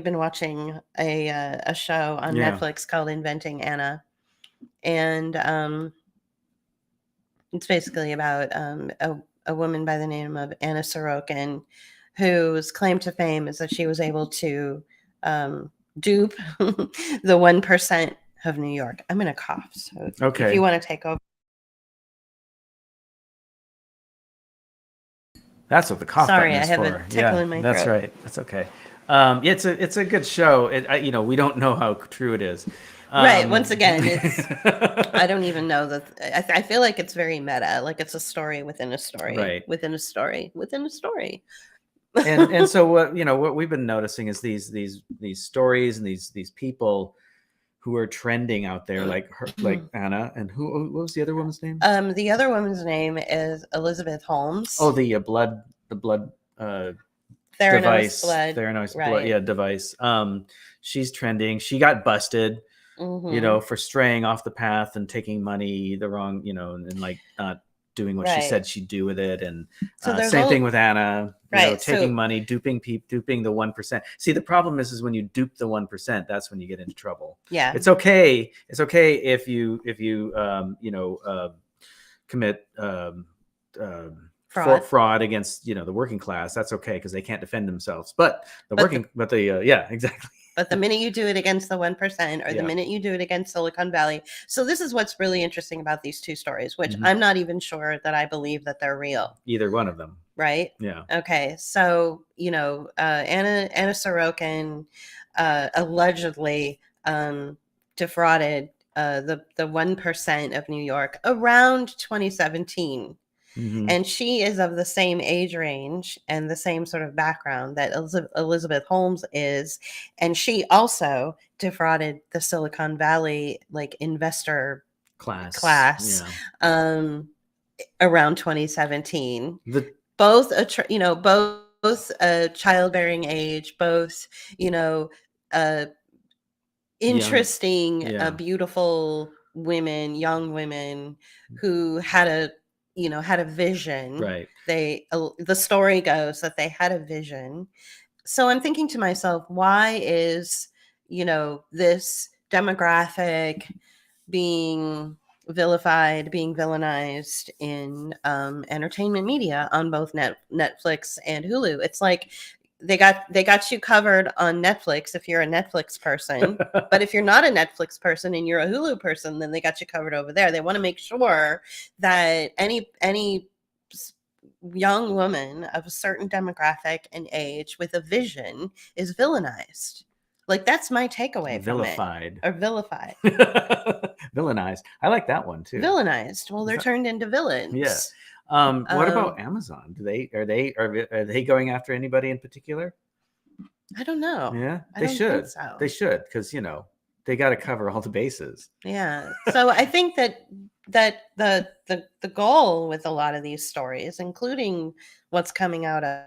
been watching a show on Netflix called Inventing Anna, and it's basically about a woman by the name of Anna Sorokin, whose claim to fame is that she was able to dupe the 1% of New York. I'm gonna cough, so if you want to take over. That's what the cough button is for. Sorry, I have a tickle in my throat. That's right. That's okay. It's a good show. We don't know how true it is. Right. Once again, I don't even know that. I feel like it's very meta. Like it's a story within a story. Right. Within a story. Within a story. and so what we've been noticing is these stories and these people who are trending out there, like Anna, and what was the other woman's name? The other woman's name is Elizabeth Holmes. Oh, the blood device. Theranos blood, yeah, device. She's trending. She got busted, for straying off the path and taking money the wrong, and like not doing what she said she'd do with it. And so same thing with Anna, taking money, duping the 1%. See, the problem is when you dupe the 1%, that's when you get into trouble. Yeah. It's okay if you commit fraud against the working class. That's okay because they can't defend themselves. But exactly. But the minute you do it against the 1%, or the minute you do it against Silicon Valley. So this is what's really interesting about these two stories, which I'm not even sure that I believe that they're real. Either one of them. Right? Yeah. Okay. So, Anna Sorokin allegedly defrauded the 1% of New York around 2017. And she is of the same age range and the same sort of background that Elizabeth Holmes is. And she also defrauded the Silicon Valley like class around 2017. Both childbearing age, both, interesting, beautiful women, young women who had a vision. Right. The story goes that they had a vision. So I'm thinking to myself, why is, this demographic being vilified, being villainized in entertainment media on both Netflix and Hulu? It's like they got you covered on Netflix if you're a Netflix person, but if you're not a Netflix person and you're a Hulu person, then they got you covered over there. They want to make sure that any young woman of a certain demographic and age with a vision is villainized. Like that's my takeaway. Vilified. Or vilified. Villainized. I like that one too. Villainized. Well, they're turned into villains. Yeah. What about Amazon? Are they going after anybody in particular? I don't know. Yeah, they should. So. They should, because they got to cover all the bases. Yeah. So I think that the goal with a lot of these stories, including what's coming out of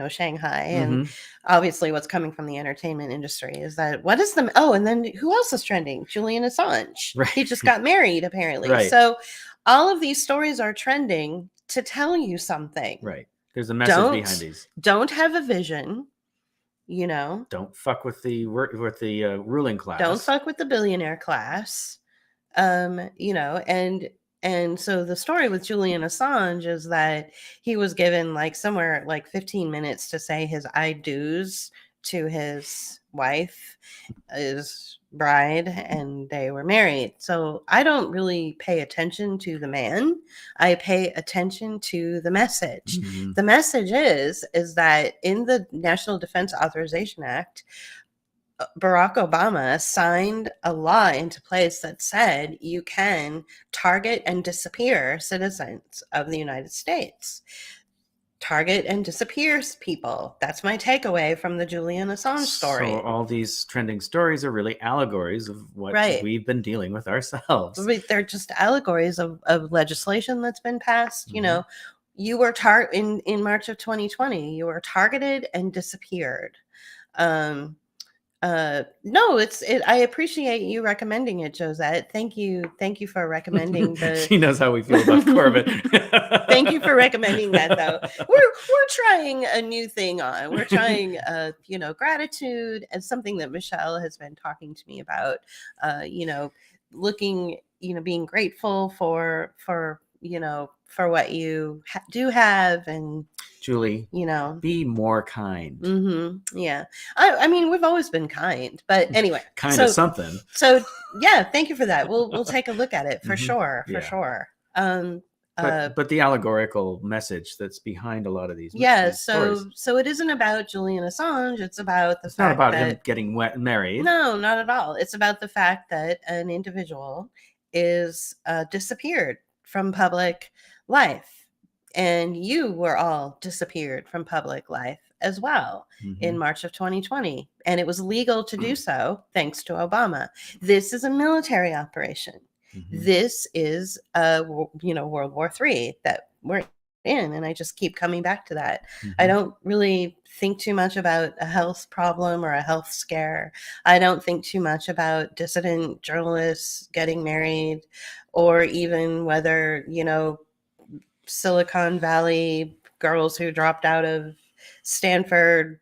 Shanghai, and obviously what's coming from the entertainment industry, is that and then who else is trending? Julian Assange. Right. He just got married apparently. Right. So all of these stories are trending to tell you something. Right. There's a message behind these. Don't have a vision, you know. Don't fuck with the ruling class. Don't fuck with the billionaire class. You know, and so the story with Julian Assange is that he was given like somewhere like 15 minutes to say his I do's to his wife, his bride, and they were married. So I don't really pay attention to the man. I pay attention to the message. Mhm. The message is that in the National Defense Authorization Act, Barack Obama signed a law into place that said you can target and disappear citizens of the United States. Target and disappear people. That's my takeaway from the Julian Assange story. So all these trending stories are really allegories of what we've been dealing with ourselves. They're just allegories of legislation that's been passed. You know, you were in March of 2020, you were targeted and disappeared. No, I appreciate you recommending it, Josette. Thank you for recommending She knows how we feel about Corbett. Thank you for recommending that, though. We're trying a new thing on. We're trying you know, gratitude, and something that Michelle has been talking to me about, you know, looking, you know, being grateful for you know, for what you do have. And Julie, you know, be more kind. Yeah. I mean, we've always been kind, but anyway, kind of something. So yeah, thank you for that. We'll take a look at it for sure. For sure. But the allegorical message that's behind a lot of these. So it isn't about Julian Assange. It's about the fact not about that him getting married. No, not at all. It's about the fact that an individual is disappeared from public life. And you were all disappeared from public life as well in March of 2020. And it was legal to do so thanks to Obama. This is a military operation. This is, you know, World War III that we're in. And I just keep coming back to that. I don't really think too much about a health problem or a health scare. I don't think too much about dissident journalists getting married, or even whether, you know, Silicon Valley girls who dropped out of Stanford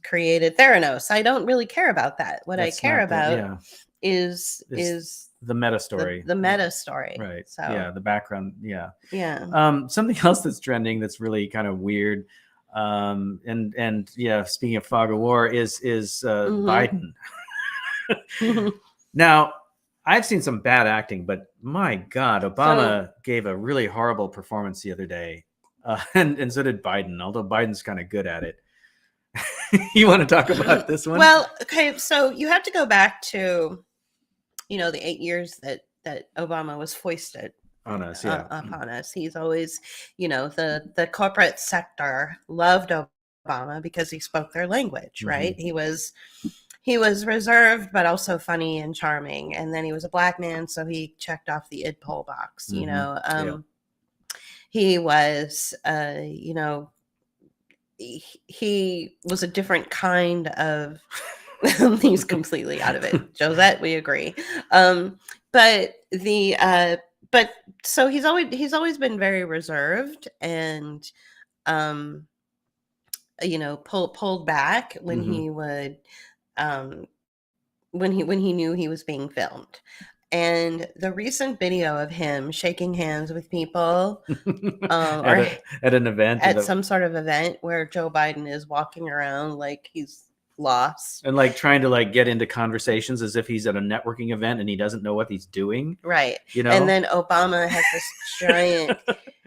created Theranos. I don't really care about that. What I care about is the meta story. The meta story. Right. So yeah, the background. Yeah. Yeah. Something else that's trending that's really kind of weird. And yeah, speaking of fog of war, is Biden. Now, I've seen some bad acting, but my God, Obama gave a really horrible performance the other day, and so did Biden. Although Biden's kind of good at it. You want to talk about this one? Well, okay, so you have to go back to, you know, the 8 years that Obama was foisted on us, upon us. He's always, you know, the corporate sector loved Obama because he spoke their language, right? He was reserved, but also funny and charming. And then he was a black man, so he checked off the id poll box. You know, he was, you know, he was a different kind of. He's completely out of it, Josette. We agree. But so he's always been very reserved and, you know, pulled back when he would. When he knew he was being filmed. And the recent video of him shaking hands with people at an event, at some sort of event where Joe Biden is walking around like he's lost and like trying to like get into conversations as if he's at a networking event and he doesn't know what he's doing. Right. You know, and then Obama has this giant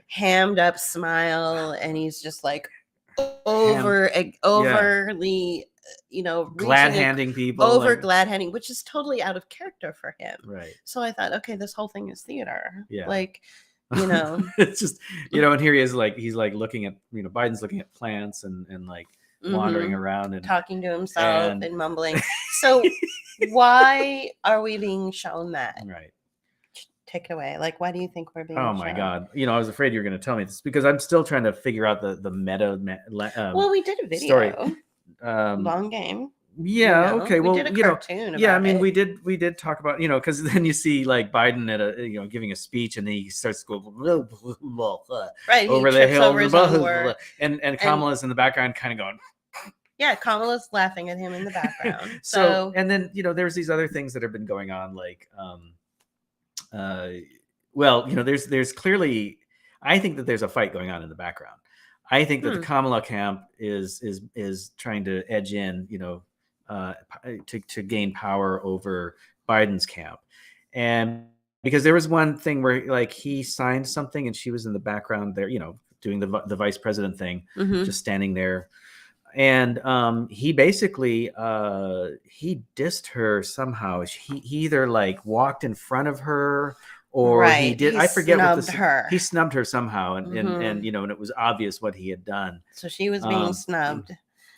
hammed up smile and he's just like overly, you know, glad handing people glad handing, which is totally out of character for him. Right. So I thought, okay, this whole thing is theater. Yeah. Like, you know, it's just, you know, and here he is, like, he's like looking at, you know, Biden's looking at plants and like wandering around and talking to himself and mumbling. So why are we being shown that? Right. Take it away. Like, why do you think we're being Oh my shown? God. You know, I was afraid you were going to tell me this because I'm still trying to figure out the meta. Well, we did a video. Story. Long game. Yeah. Okay. We Well, did a cartoon yeah. I about mean, it. we did talk about, because then you see like Biden at giving a speech, and he starts to go Right, he over the trips hill, over his own word. and Kamala's in the background, kind of going. Yeah, Kamala's laughing at him in the background. So, and then there's these other things that have been going on, like there's clearly, I think that there's a fight going on in the background. I think that the Kamala camp is trying to edge in, to gain power over Biden's camp. And because there was one thing where like he signed something and she was in the background there, doing the vice president thing, just standing there. And he basically he dissed her somehow. He either like walked in front of her, or he did. I forget what her. He snubbed her somehow, and and it was obvious what he had done. So she was being snubbed.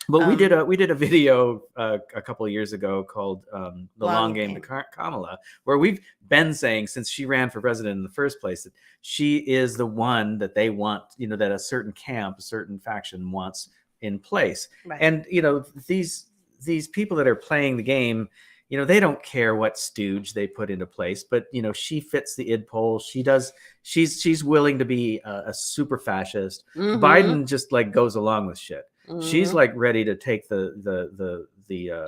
But we did a video a couple of years ago called "The Long Game to Kamala," where we've been saying since she ran for president in the first place that she is the one that they want. That a certain camp, a certain faction wants in place. Right. And these people that are playing the game, they don't care what stooge they put into place, but she fits the id poll. She's willing to be a super fascist. Biden just like goes along with shit. She's like ready to take the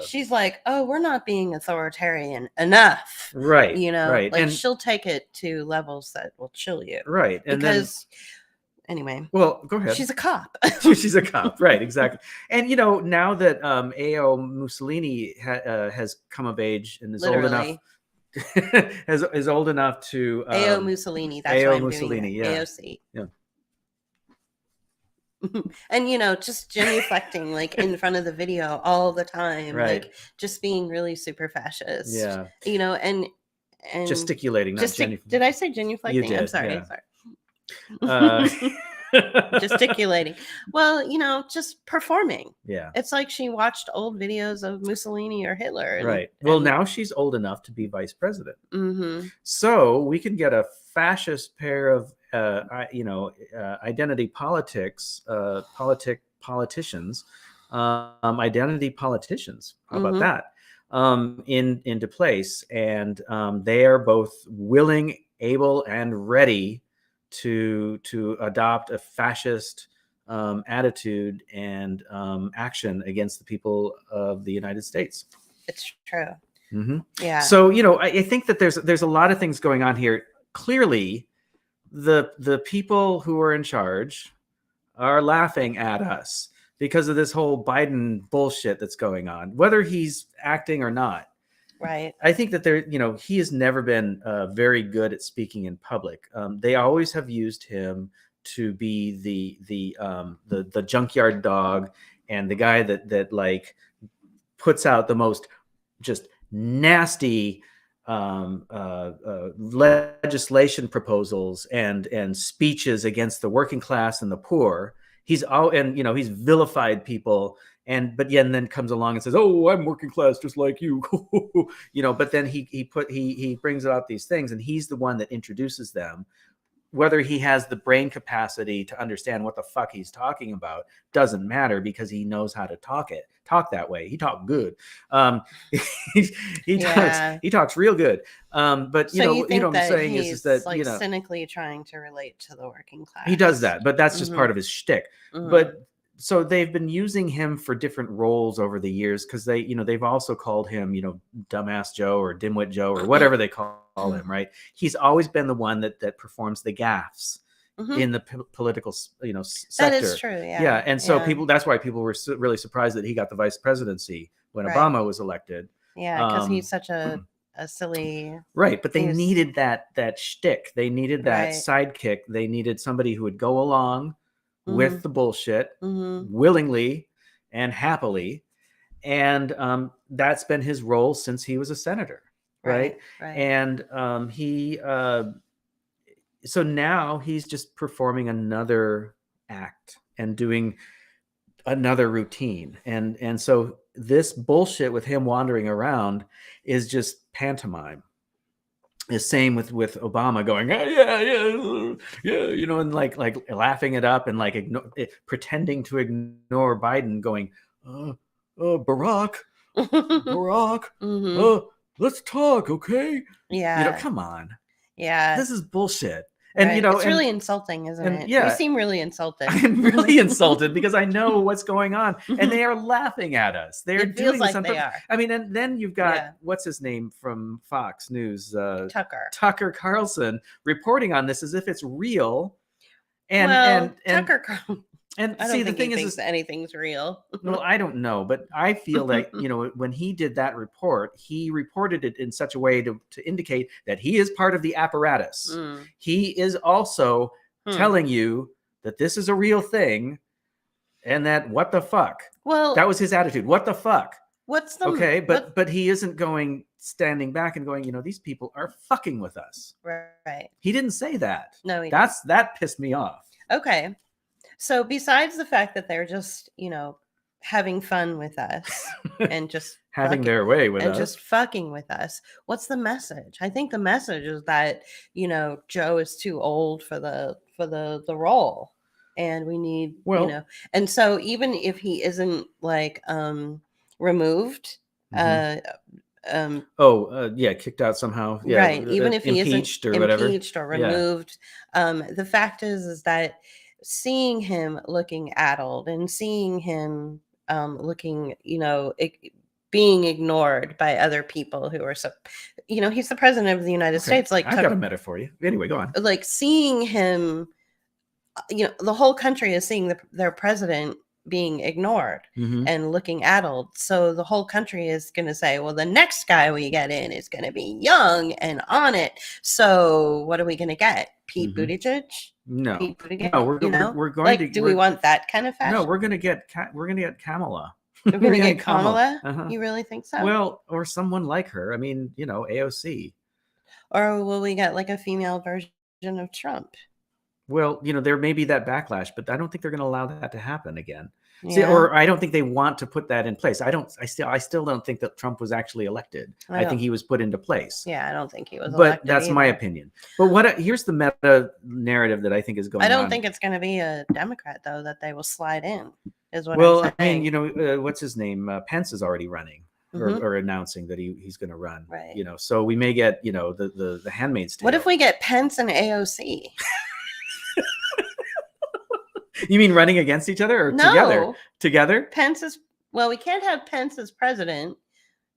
she's like, oh, we're not being authoritarian enough, right? Like, and she'll take it to levels that will chill you, right? And because anyway, well, go ahead. She's a cop. She's a cop, right? Exactly. And now that A.O. Mussolini has come of age and is Literally. old enough, is old enough to A.O. Mussolini. That's A.O. why I'm Mussolini, doing it. yeah. AOC. Yeah. And just genuflecting like in front of the video all the time, right. like just being really super fascist. Yeah. And gesticulating. Did I say genuflecting? You did, I'm sorry. yeah. I'm sorry. Gesticulating. Well, just performing. Yeah. It's like she watched old videos of Mussolini or Hitler. Right. Well, now she's old enough to be vice president. So we can get a fascist pair of identity politics, politicians, identity politicians. How about that? Into place, and they are both willing, able, and ready to adopt a fascist attitude and action against the people of the United States. It's true. Yeah. So I think that there's a lot of things going on here. Clearly, the people who are in charge are laughing at us because of this whole Biden bullshit that's going on, whether he's acting or not. Right. I think that he has never been very good at speaking in public. They always have used him to be the junkyard dog and the guy that like puts out the most just nasty legislation proposals and speeches against the working class and the poor. He's vilified people. But then comes along and says, "Oh, I'm working class just like you," But then he brings out these things, and he's the one that introduces them. Whether he has the brain capacity to understand what the fuck he's talking about doesn't matter, because he knows how to talk that way. He talks good. He talks real good. But so what I'm saying is that like cynically trying to relate to the working class. He does that, but that's just part of his shtick. But so they've been using him for different roles over the years, because they've also called him, Dumbass Joe or Dimwit Joe or whatever they call him, right? He's always been the one that performs the gaffes in the political, sector. That is true, yeah. Yeah, and so that's why people were really surprised that he got the vice presidency when Obama was elected. Yeah, because he's such a silly. Right, but they needed that shtick. They needed that sidekick. They needed somebody who would go along with the bullshit willingly and happily, and that's been his role since he was a senator, right? And so now he's just performing another act and doing another routine, and so this bullshit with him wandering around is just pantomime. The same with Obama going, yeah, and like laughing it up and like pretending to ignore Biden, going, Barack, Barack, Mhm. let's talk, okay? Yeah. Come on. Yeah. This is bullshit. And Right. It's really insulting, isn't and it? yeah. You seem really insulted. I'm really insulted because I know what's going on, and they are laughing at us. They're It feels doing like this on they purpose. are. I mean, and then you've got Yeah. what's his name from Fox News, Tucker. Tucker Carlson, reporting on this as if it's real. And Well, and Tucker Carlson. and I see, don't the think thing he is, thinks anything's real. well, I don't know, but I feel that when he did that report, he reported it in such a way to indicate that he is part of the apparatus. Mm. He is also telling you that this is a real thing, and that what the fuck. Well, that was his attitude. What the fuck? What's the okay? But he isn't standing back and going, these people are fucking with us. Right. He didn't say that. No, he that pissed me off. Okay. So besides the fact that they're just, having fun with us and just having their way with us, just fucking with us, what's the message? I think the message is that, Joe is too old for the role, and we need, and so even if he isn't like removed, kicked out somehow, right, even if he impeached isn't or whatever, impeached or removed, the fact is that seeing him looking addled and seeing him looking, being ignored by other people who are so, he's the president of the United States. Like, I've got a metaphor for you. Anyway, go on. Like seeing him, the whole country is seeing their president being ignored and looking addled. So the whole country is going to say, well, the next guy we get in is going to be young and on it. So what are we going to get? Pete Buttigieg? No, Pete Buttigieg, no, we're going like, to. Do we want that kind of fashion? No, we're going to get Kamala. We're going to get Kamala? You really think so? Well, or someone like her. I mean, AOC. Or will we get like a female version of Trump? Well, there may be that backlash, but I don't think they're going to allow that to happen again. Yeah. See, or I don't think they want to put that in place. I still don't think that Trump was actually elected. I think he was put into place. Yeah, I don't think he was elected. But that's my opinion. But here's the meta narrative that I think is going on. I don't think it's going to be a Democrat, though, that they will slide in, is what I'm saying. I mean, what's his name? Pence is already running. Or announcing that he's going to run, right? So we may get, the Handmaid's Tale. What if we get Pence and AOC? You mean running against each other or no. Together? Pence is, well, we can't have Pence as president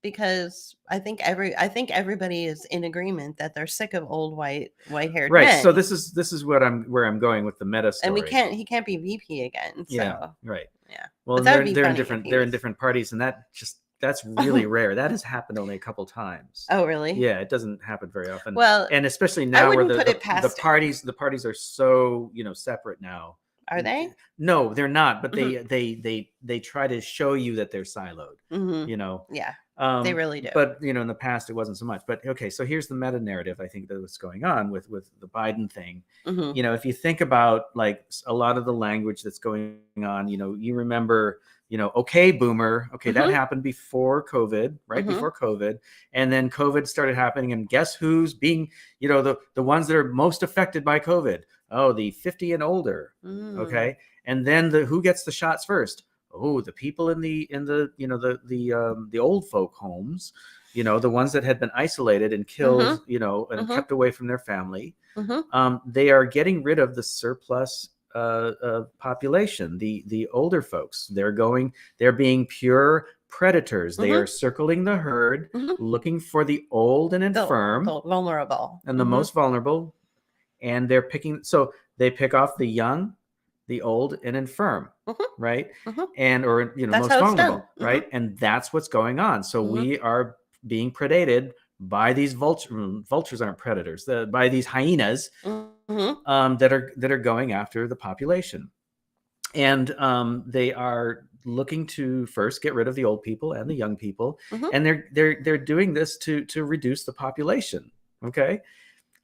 because I think everybody is in agreement that they're sick of old white-haired right. men. So this is where I'm going with the meta story. And he can't be VP again. So. Yeah. Right. Yeah. Well, they're in different parties, and that's really rare. That has happened only a couple times. Oh, really? Yeah, it doesn't happen very often. Well, and especially now where the parties are so separate now. Are they? No, they're not. But they try to show you that they're siloed. Yeah. They really do. But in the past it wasn't so much. But okay, so here's the meta narrative I think that was going on with the Biden thing. If you think about like a lot of the language that's going on, you remember, okay, boomer, okay, that happened before COVID, right? Before COVID, and then COVID started happening, and guess who's being, the ones that are most affected by COVID? Oh, the 50 and older. Okay, and then who gets the shots first? Oh, the people in the old folk homes, the ones that had been isolated and killed, and kept away from their family. They are getting rid of the surplus population, the older folks. They're being pure predators. They are circling the herd, looking for the old and infirm, the vulnerable, and the most vulnerable, and they're picking. So they pick off the young, the old, and infirm, right? And or most vulnerable, right? And that's what's going on. So we are being predated by these vultures aren't predators, by these hyenas that are going after the population, and they are looking to first get rid of the old people and the young people, and they're doing this to reduce the population. Okay,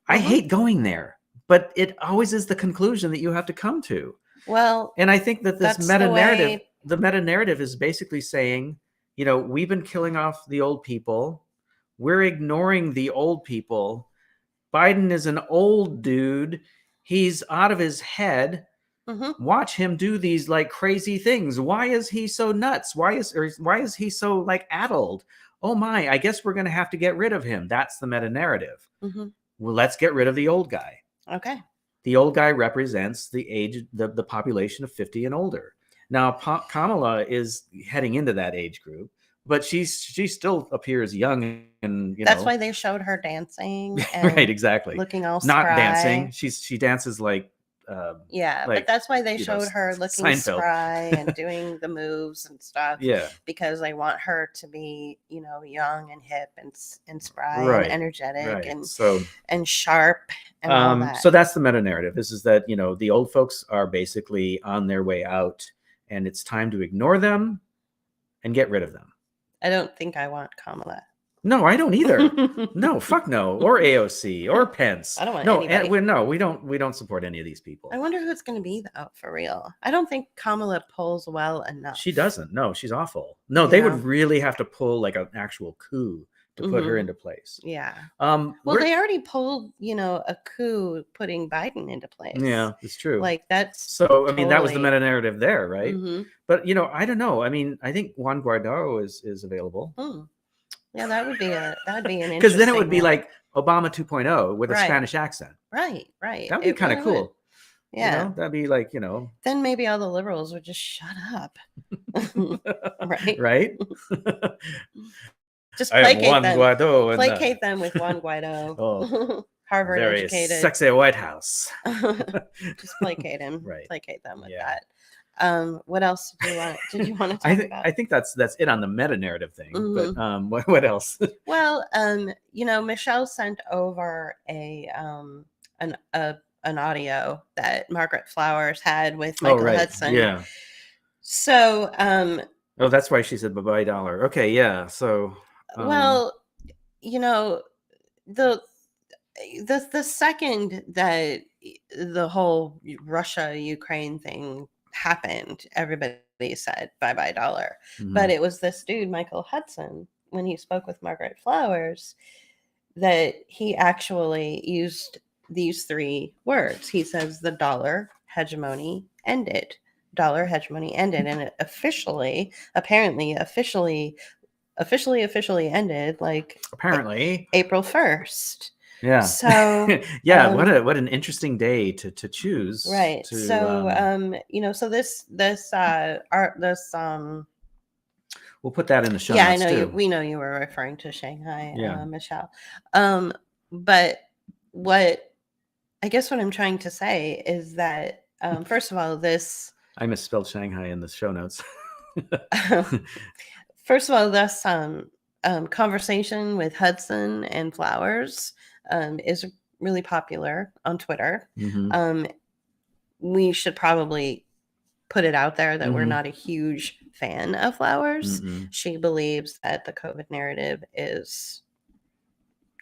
I hate going there, but it always is the conclusion that you have to come to. Well, and I think that this meta narrative is basically saying, we've been killing off the old people. We're ignoring the old people. Biden is an old dude. He's out of his head. Watch him do these like crazy things. Why is he so nuts? Why is he so like addled? Oh my, I guess we're going to have to get rid of him. That's the meta narrative. Well, let's get rid of the old guy. Okay. The old guy represents the age, the population of 50 and older. Now, Kamala is heading into that age group, but she still appears young, and that's why they showed her dancing. And right, exactly. Looking all not spry. Dancing. She dances like but that's why they showed her looking Seinfeld. Spry and doing the moves and stuff. Yeah, because they want her to be, young and hip and spry right, and energetic right. and sharp and all that. So that's the meta narrative. This is that the old folks are basically on their way out, and it's time to ignore them and get rid of them. I don't think I want Kamala. No, I don't either. No, fuck no. Or AOC or Pence. I don't want anybody. No, we don't support any of these people. I wonder who it's going to be though, for real. I don't think Kamala pulls well enough. She doesn't. No, she's awful. No, they would really have to pull like an actual coup to put her into place. Yeah. Well, they already pulled, a coup putting Biden into place. Yeah, it's true. Like that's so. I mean, that was the meta narrative there, right? But I don't know. I mean, I think Juan Guaido is available. Yeah, that'd be an interesting. Because then it would be like Obama 2.0 with a Spanish accent. Right. That would be kind of cool. Would. Yeah, that'd be like Then maybe all the liberals would just shut up. Right. Right. Just placate them. Guaido placate them with Juan Guaido. Harvard very educated. Sexy White House. Just placate him. Right. Placate them with that. What else did you want to talk about? I think that's it on the meta narrative thing. But what else? Well, Michelle sent over an audio that Margaret Flowers had with Michael Hudson. Yeah. So that's why she said bye-bye dollar. Okay, yeah. So well, the second that the whole Russia-Ukraine thing happened, everybody said bye-bye dollar. But it was this dude, Michael Hudson, when he spoke with Margaret Flowers, that he actually used these three words. He says the dollar hegemony ended. Dollar hegemony ended, and it officially ended like apparently April 1st. Yeah. So yeah, what an interesting day to choose. Right. So this we'll put that in the show. Yeah, I know we know you were referring to Shanghai, Michelle. But what I'm trying to say is that first of all, I misspelled Shanghai in the show notes. First of all, this conversation with Hudson and Flowers is really popular on Twitter. We should probably put it out there that we're not a huge fan of Flowers. She believes that the COVID narrative is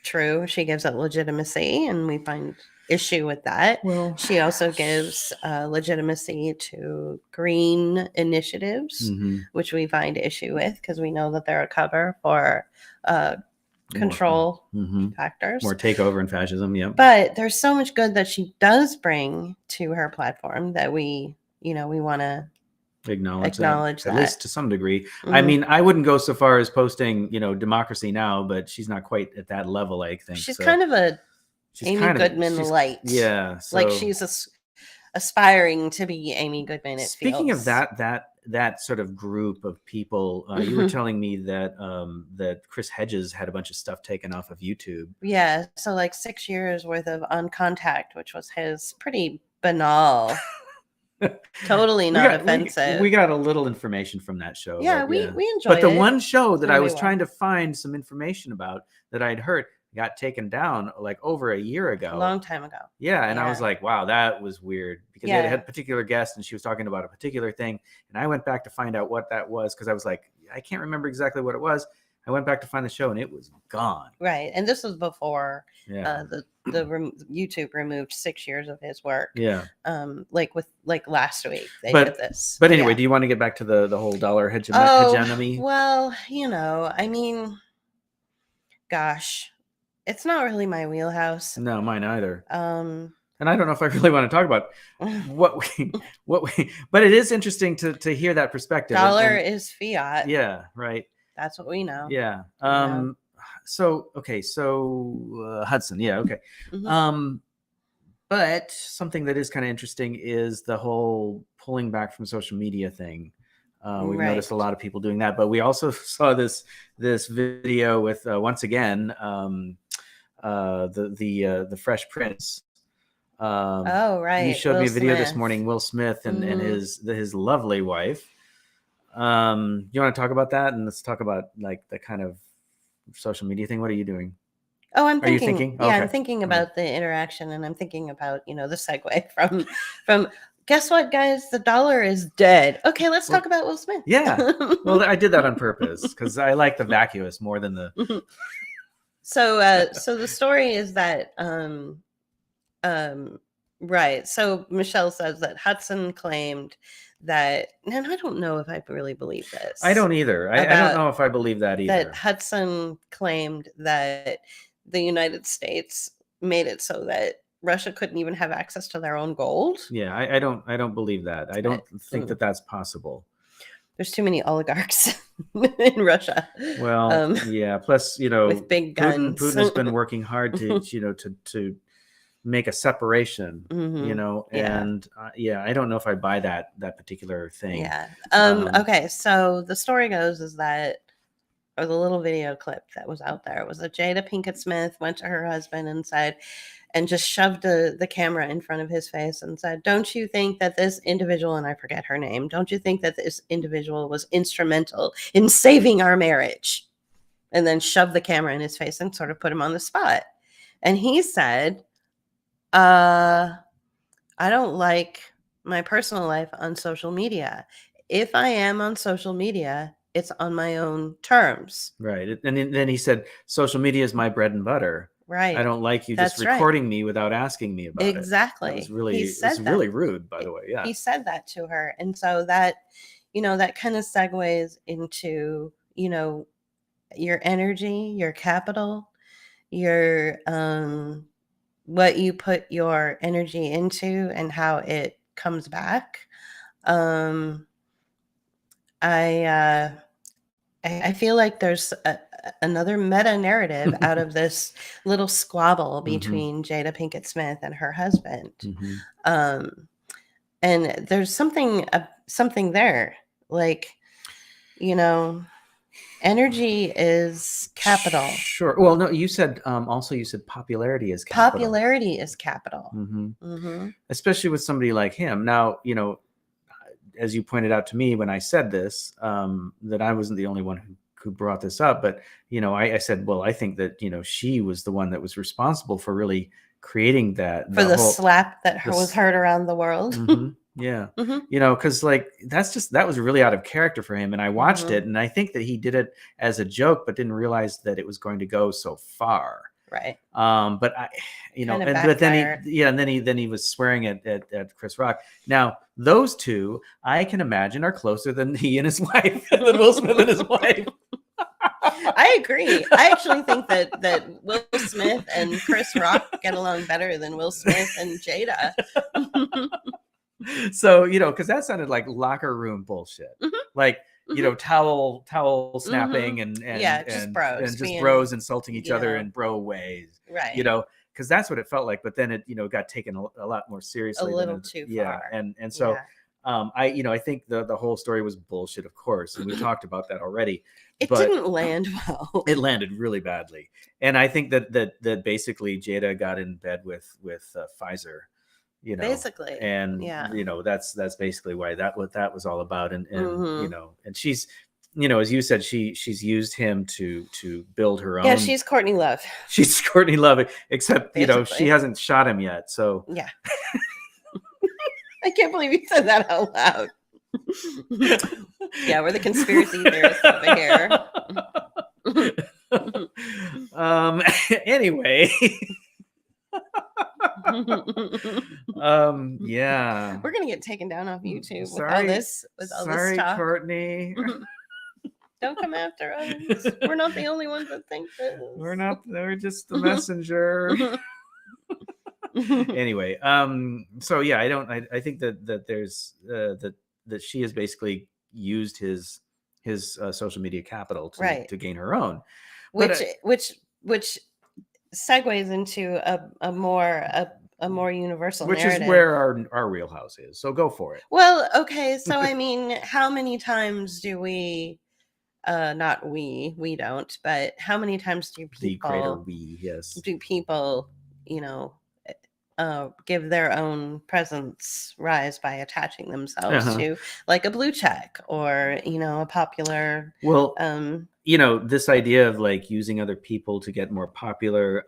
true. She gives it legitimacy, and we find issue with that. Well, she also gives legitimacy to green initiatives, which we find issue with because we know that they're a cover for control factors, more takeover and fascism. Yeah, but there's so much good that she does bring to her platform that we want to acknowledge that, at least to some degree. I mean, I wouldn't go so far as posting democracy now, but she's not quite at that level. I think she's kind of a Amy Goodman light. Yeah, so. Like she's aspiring to be Amy Goodman. Speaking of that sort of group of people, you were telling me that Chris Hedges had a bunch of stuff taken off of YouTube. Yeah, so like 6 years worth of On Contact, which was his pretty banal. Totally not offensive. We got a little information from that show. Yeah, we enjoyed it. But the one show that I was trying to find some information about that I'd heard got taken down like over a year ago. A long time ago. Yeah, and I was like, wow, that was weird because they had a particular guest and she was talking about a particular thing. And I went back to find out what that was because I was like, I can't remember exactly what it was. I went back to find the show and it was gone. Right. And this was before the YouTube removed 6 years of his work. Yeah. Like last week they did this. But anyway, do you want to get back to the whole dollar hegemony? Well, I mean, gosh, it's not really my wheelhouse. No, mine either. And I don't know if I really want to talk about but it is interesting to hear that perspective. Dollar is fiat. Yeah, right. That's what we know. Yeah. know? So Hudson. Yeah. Okay. Mhm. But something that is kind of interesting is the whole pulling back from social media thing. We've noticed a lot of people doing that, but we also saw this video with once again the Fresh Prince. Oh, right. You showed Will me a video this Smith. morning. Will Smith and Mhm. his lovely wife. You want to talk about that, and let's talk about like the kind of social media thing. What are you doing? Oh, I'm Are you thinking. thinking? Yeah, Okay. I'm thinking about the interaction, and I'm thinking about the segue from. Guess what, guys? The dollar is dead. Okay, let's talk about Will Smith. Yeah. Well, I did that on purpose because I like the vacuous more than the. So the story is that right. So Michelle says that Hudson claimed that, and I don't know if I really believe this. I don't either. I don't know if I believe that either. That Hudson claimed that the United States made it so that Russia couldn't even have access to their own gold. Yeah, I don't believe that. I don't think that that's possible. There's too many oligarchs in Russia. Well, yeah. Plus, with big guns. Putin has been working hard to to make a separation. And I don't know if I buy that particular thing. Yeah. Okay. So the story goes is that, or the little video clip that was out there, was that Jada Pinkett Smith went to her husband and said, and just shoved the camera in front of his face and said, "Don't you think that this individual," and I forget her name, "don't you think that this individual was instrumental in saving our marriage?" And then shoved the camera in his face and sort of put him on the spot. And he said, I don't like my personal life on social media. If I am on social media, it's on my own terms. Right. And then he said, social media is my bread and butter. Right. I don't like you just recording me without asking me about it. Exactly. That was really rude, by the way. Yeah. He said that to her. And so that, that kind of segues into, your energy, your capital, your what you put your energy into and how it comes back. I feel like there's another meta narrative out of this little squabble between Jada Pinkett Smith and her husband. And there's something there, like, energy is capital. Sure. Well, no, you said also popularity is capital. Popularity is capital. Especially with somebody like him. Now, as you pointed out to me when I said this, that I wasn't the only one who brought this up, but I said, well, I think that she was the one that was responsible for really creating that for the slap that was heard around the world. Yeah. Because like that was really out of character for him, and I watched it, and I think that he did it as a joke, but didn't realize that it was going to go so far. Right. But I, but then he was swearing at Chris Rock. Now those two, I can imagine, are closer than he and his wife, than Will Smith and his wife. I agree. I actually think that Will Smith and Chris Rock get along better than Will Smith and Jada. So because that sounded like locker room bullshit, like. Towel snapping and just bros insulting each other in bro ways, right? Because that's what it felt like. But then it got taken a lot more seriously, a little too far. And so I think the whole story was bullshit, of course, and we talked about that already. It didn't land well. It landed really badly, and I think that basically Jada got in bed with Pfizer. Basically, and that's basically why that was all about, and and she's as you said, she's used him to build her own. Yeah, she's Courtney Love. She's Courtney Love, except basically. She hasn't shot him yet, so yeah. I can't believe you said that out loud. Yeah, we're the conspiracy theorists over here. Anyway. Yeah, we're gonna get taken down off YouTube with all this talk. Courtney. Don't come after us. We're not the only ones that think this. We're just the messenger. Anyway, so yeah, I think that there's that she has basically used his social media capital Right. to gain her own. But Which segues into a more universal which narrative. is where our real house is. So go for it. Well, okay, so I mean, how many times do we not we don't, but how many times do The greater people we, yes. do people, you know, give their own presence rise by attaching themselves Uh-huh. to like a blue check or, you know, a popular Well, you know, this idea of like using other people to get more popular,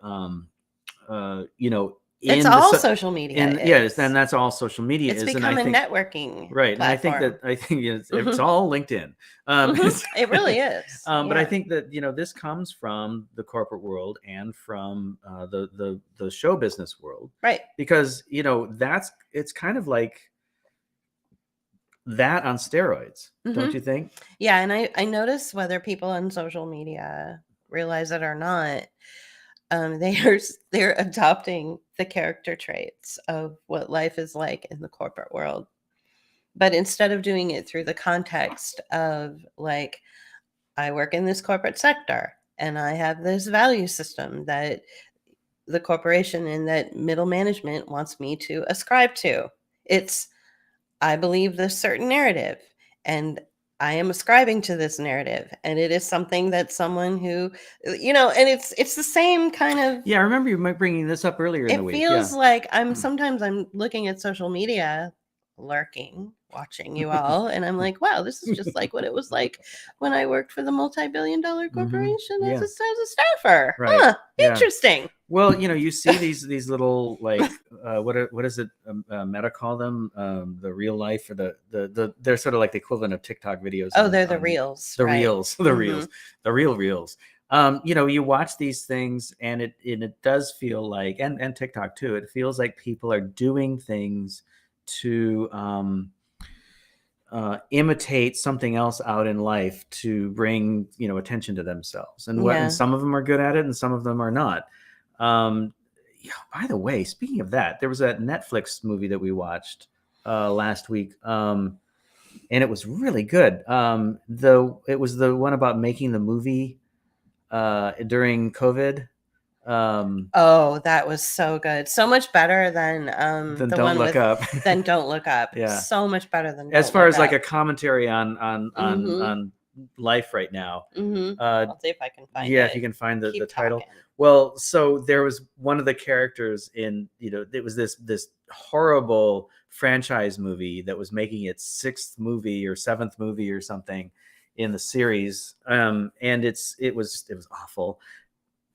you know, it's in all the social media and yes, and that's all social media it's is, and become I a think networking right, and I think platform. it's all LinkedIn. It really is. But I Yeah. think that, you know, this comes from the corporate world and from the show business world, Right. because, you know, it's kind of like that on steroids, don't you think? Yeah, and I notice whether people on social media realize it or not, they're adopting the character traits of what life is like in the corporate world. But instead of doing it through the context of like, I work in this corporate sector and I have this value system that the corporation and that middle management wants me to ascribe to. It's I believe this certain narrative and I am ascribing to this narrative and it is something that someone who and it's the same kind of Yeah, I remember you bringing this up earlier in the it week. feels Yeah. like I'm looking at social media, lurking, watching you all, and I'm like, wow, this is just like what it was like when I worked for the multi-billion-dollar corporation as Yeah. a staffer. Right. Huh, Yeah. interesting. Well, you know, you see these little like what is it? Meta call them the real life, or the they're sort of like the equivalent of TikTok videos. Oh, they're the reels. The right. reels, the reels, the real reels. You know, you watch these things, and it does feel like, and TikTok too. It feels like people are doing things to imitate something else out in life to bring, you know, attention to themselves, and Yeah. and some of them are good at it and some of them are not. Yeah, by the way, speaking of that, there was a Netflix movie that we watched last week, and it was really good. It was the one about making the movie during COVID. Oh, that was so good. So much better than Then the Don't one Look with Up. Then Don't Look Up. Yeah. So much better than As Don't far Look as like Up. a commentary on Mhm. life right now. I'll see if I can find Yeah, it. if you can find the Keep title. talking. Well, so there was one of the characters in, you know, it was this horrible franchise movie that was making its sixth movie or seventh movie or something in the series, and it was awful,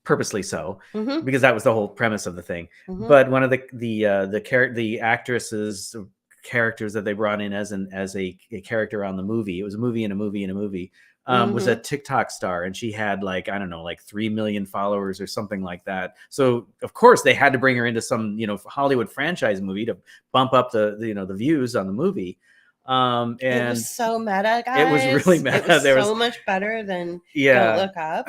purposely so, Mhm. because that was the whole premise of the thing. Mhm. But one of the actresses characters that they brought in as a character on the movie, it was a movie and a movie and a movie, was a TikTok star, and she had like, I don't know, like 3 million followers or something like that. So of course they had to bring her into some, you know, Hollywood franchise movie to bump up the you know, the views on the movie. And it was so meta, guys. it was really meta. It was There so much better than yeah, Don't Look Up.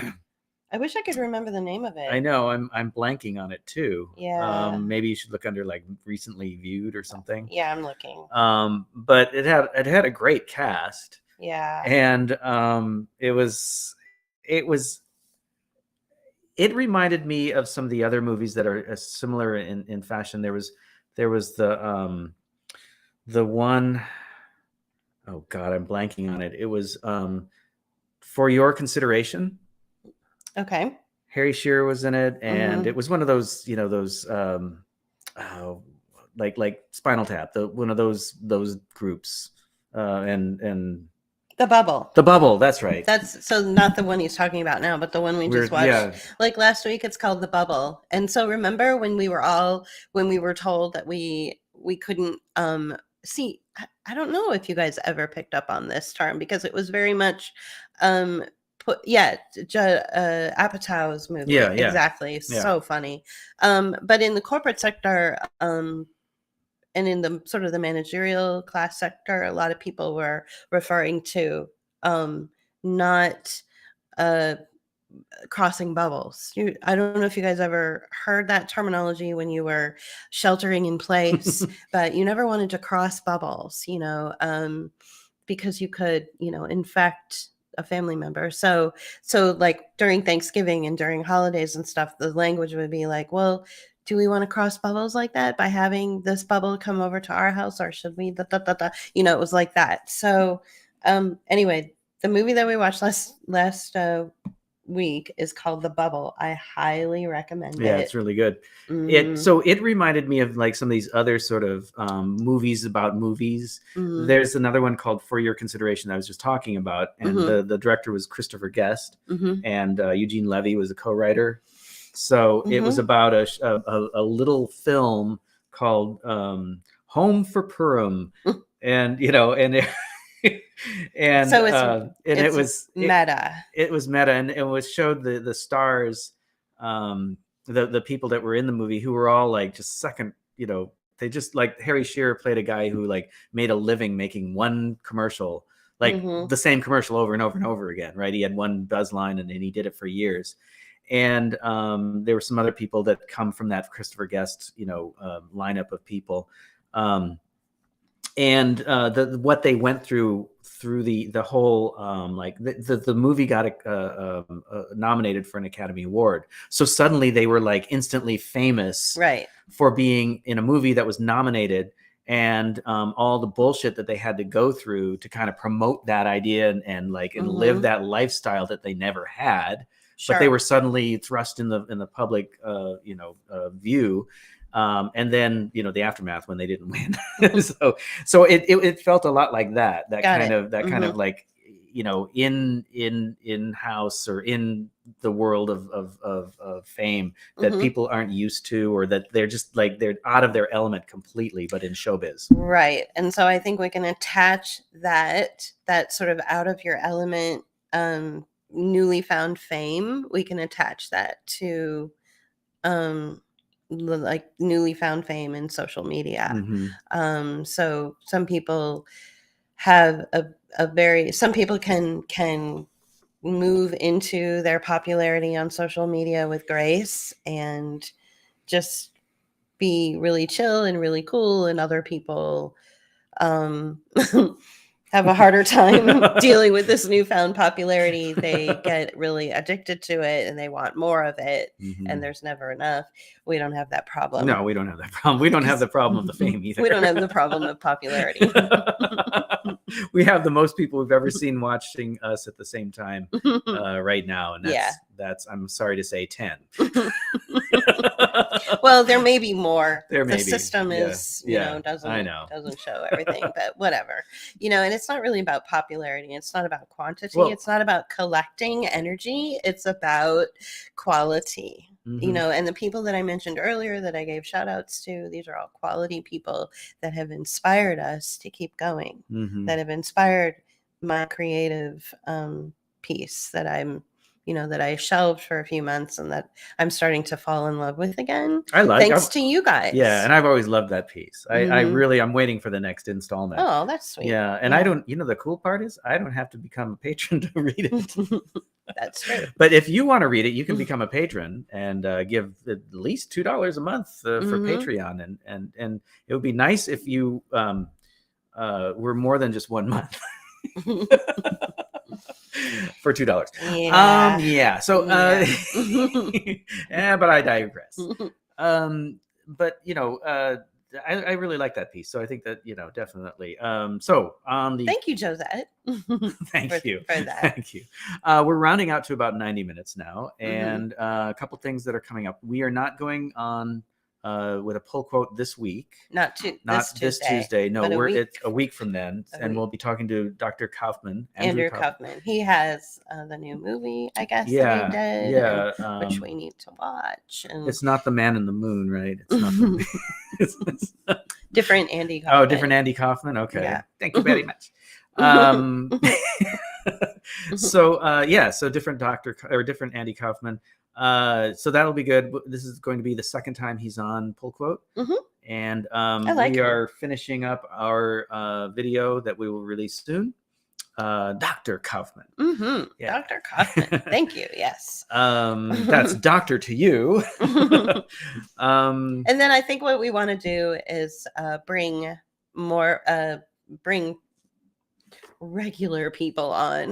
I wish I could remember the name of it. I know, I'm blanking on it too. Yeah. Maybe you should look under like recently viewed or something. Yeah, I'm looking. But it had a great cast. Yeah. And it reminded me of some of the other movies that are similar in fashion. There was the one, oh God, I'm blanking on it. It was For Your Consideration. Okay. Harry Shearer was in it, and it was one of those, you know, those like Spinal Tap, one of those groups, and The Bubble. The Bubble. That's right. That's so not the one he's talking about now, but the one we just watched. Yeah. Like last week, it's called The Bubble. And so remember when we were told that we couldn't see. I don't know if you guys ever picked up on this term because it was very much Apatow's movie. Yeah. Exactly. Yeah. So funny. But in the corporate sector, and in the sort of the managerial class sector, a lot of people were referring to not crossing bubbles. I don't know if you guys ever heard that terminology when you were sheltering in place, but you never wanted to cross bubbles, because you could, infect a family member. So like during Thanksgiving and during holidays and stuff, the language would be like, well, do we want to cross bubbles like that by having this bubble come over to our house, or should we it was like that. So anyway, the movie that we watched last week is called The Bubble. I highly recommend it. Yeah, it's really good. Mhm. It reminded me of like some of these other sort of movies about movies. Mhm. There's another one called For Your Consideration that I was just talking about, and Mhm. the director was Christopher Guest, Mhm. and Eugene Levy was a co-writer. So it was Mhm. about a little film called Home for Purim, and and So it it's was meta. it was meta, and it was showed the stars, the people that were in the movie, who were all like just second, they just, like, Harry Shearer played a guy who like made a living making one commercial, like Mhm. the same commercial over and over and over again, right? He had one buzz line, and he did it for years. And there were some other people that come from that Christopher Guest, lineup of people. And what they went through the whole, like the movie got nominated for an Academy Award. So suddenly they were like instantly famous, Right. for being in a movie that was nominated, and all the bullshit that they had to go through to kind of promote that idea and live that lifestyle that they never had. Sure. But they were suddenly thrust in the public view. And then the aftermath when they didn't win. so it felt a lot like that kind of like, in house, or in the world of fame, that people aren't used to, or that they're just like they're out of their element completely, but in showbiz. Right. And so I think we can attach that sort of out of your element, newly found fame. We can attach that to like newly found fame in social media. Mm-hmm. So some people have some people can move into their popularity on social media with grace and just be really chill and really cool, and other people have a harder time dealing with this newfound popularity. They get really addicted to it and they want more of it, and there's never enough. We don't have that problem. No, we don't have that problem. We don't have the problem of the fame either. We don't have the problem of popularity. We have the most people we've ever seen watching us at the same time right now, and that's I'm sorry to say 10. Well, there may be more. The system is, doesn't show everything, but whatever. And it's not really about popularity. It's not about quantity. It's not about collecting energy. It's about quality. And the people that I mentioned earlier that I gave shout outs to, these are all quality people that have inspired us to keep going, that have inspired my creative piece that that I shelved for a few months, and that I'm starting to fall in love with again. Thanks to you guys. Yeah, and I've always loved that piece. I'm waiting for the next installment. Oh, that's sweet. Yeah, and I don't. The cool part is I don't have to become a patron to read it. That's true. But if you want to read it, you can become a patron and give at least $2 a month for Patreon, and it would be nice if you were more than just 1 month. For $2. Yeah. So but I digress. But I really like that piece. So I think that definitely. So on the thank you, Josette. Thank you for that. Thank you. We're rounding out to about 90 minutes now, and a couple things that are coming up. We are not going on with a pull quote this week. Not this Tuesday. No, it's a week from then, and we'll be talking to Dr. Kaufman. Andrew Kaufman. He has the new movie, I guess. Yeah, that he did, which we need to watch. And it's not The Man in the Moon, right? It's not. It's different Andy Kaufman. Oh, different Andy Kaufman. Okay, yeah. Thank you very much. So different different Andy Kaufman. So that'll be good. This is going to be the second time he's on Pull Quote. And we are finishing up our video that we will release soon Dr. Kaufman. Mm-hmm. Yeah. Dr. Kaufman. Thank you. Yes. That's doctor to you. And then I think what we want to do is bring regular people on.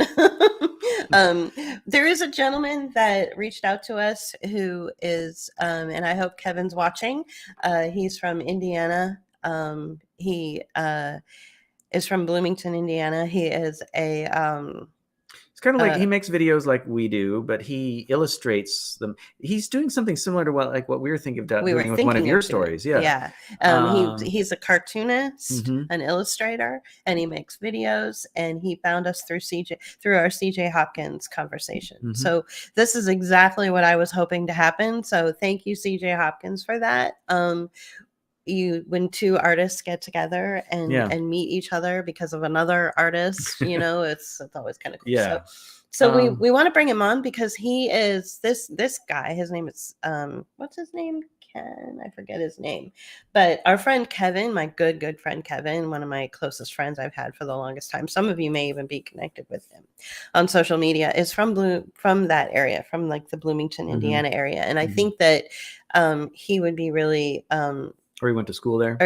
There is a gentleman that reached out to us who is, and I hope Kevin's watching. He's from Indiana. He is from Bloomington, Indiana. He is a It's kind of like he makes videos like we do, but he illustrates them. He's doing something similar to what we were thinking of doing with one of your stories. Yeah. He's a cartoonist, Mhm. an illustrator, and he makes videos. And he found us through our CJ Hopkins conversation. Mhm. So this is exactly what I was hoping to happen. So thank you, CJ Hopkins, for that. When two artists get together and meet each other because of another artist, it's always kind of cool. Yeah. So we want to bring him on because he is this guy. His name is what's his name? I forget his name, but our friend Kevin, my good friend Kevin, one of my closest friends I've had for the longest time. Some of you may even be connected with him on social media. Is from that area, from like the Bloomington, Indiana area, and I think that he would be really. Or he went to school there.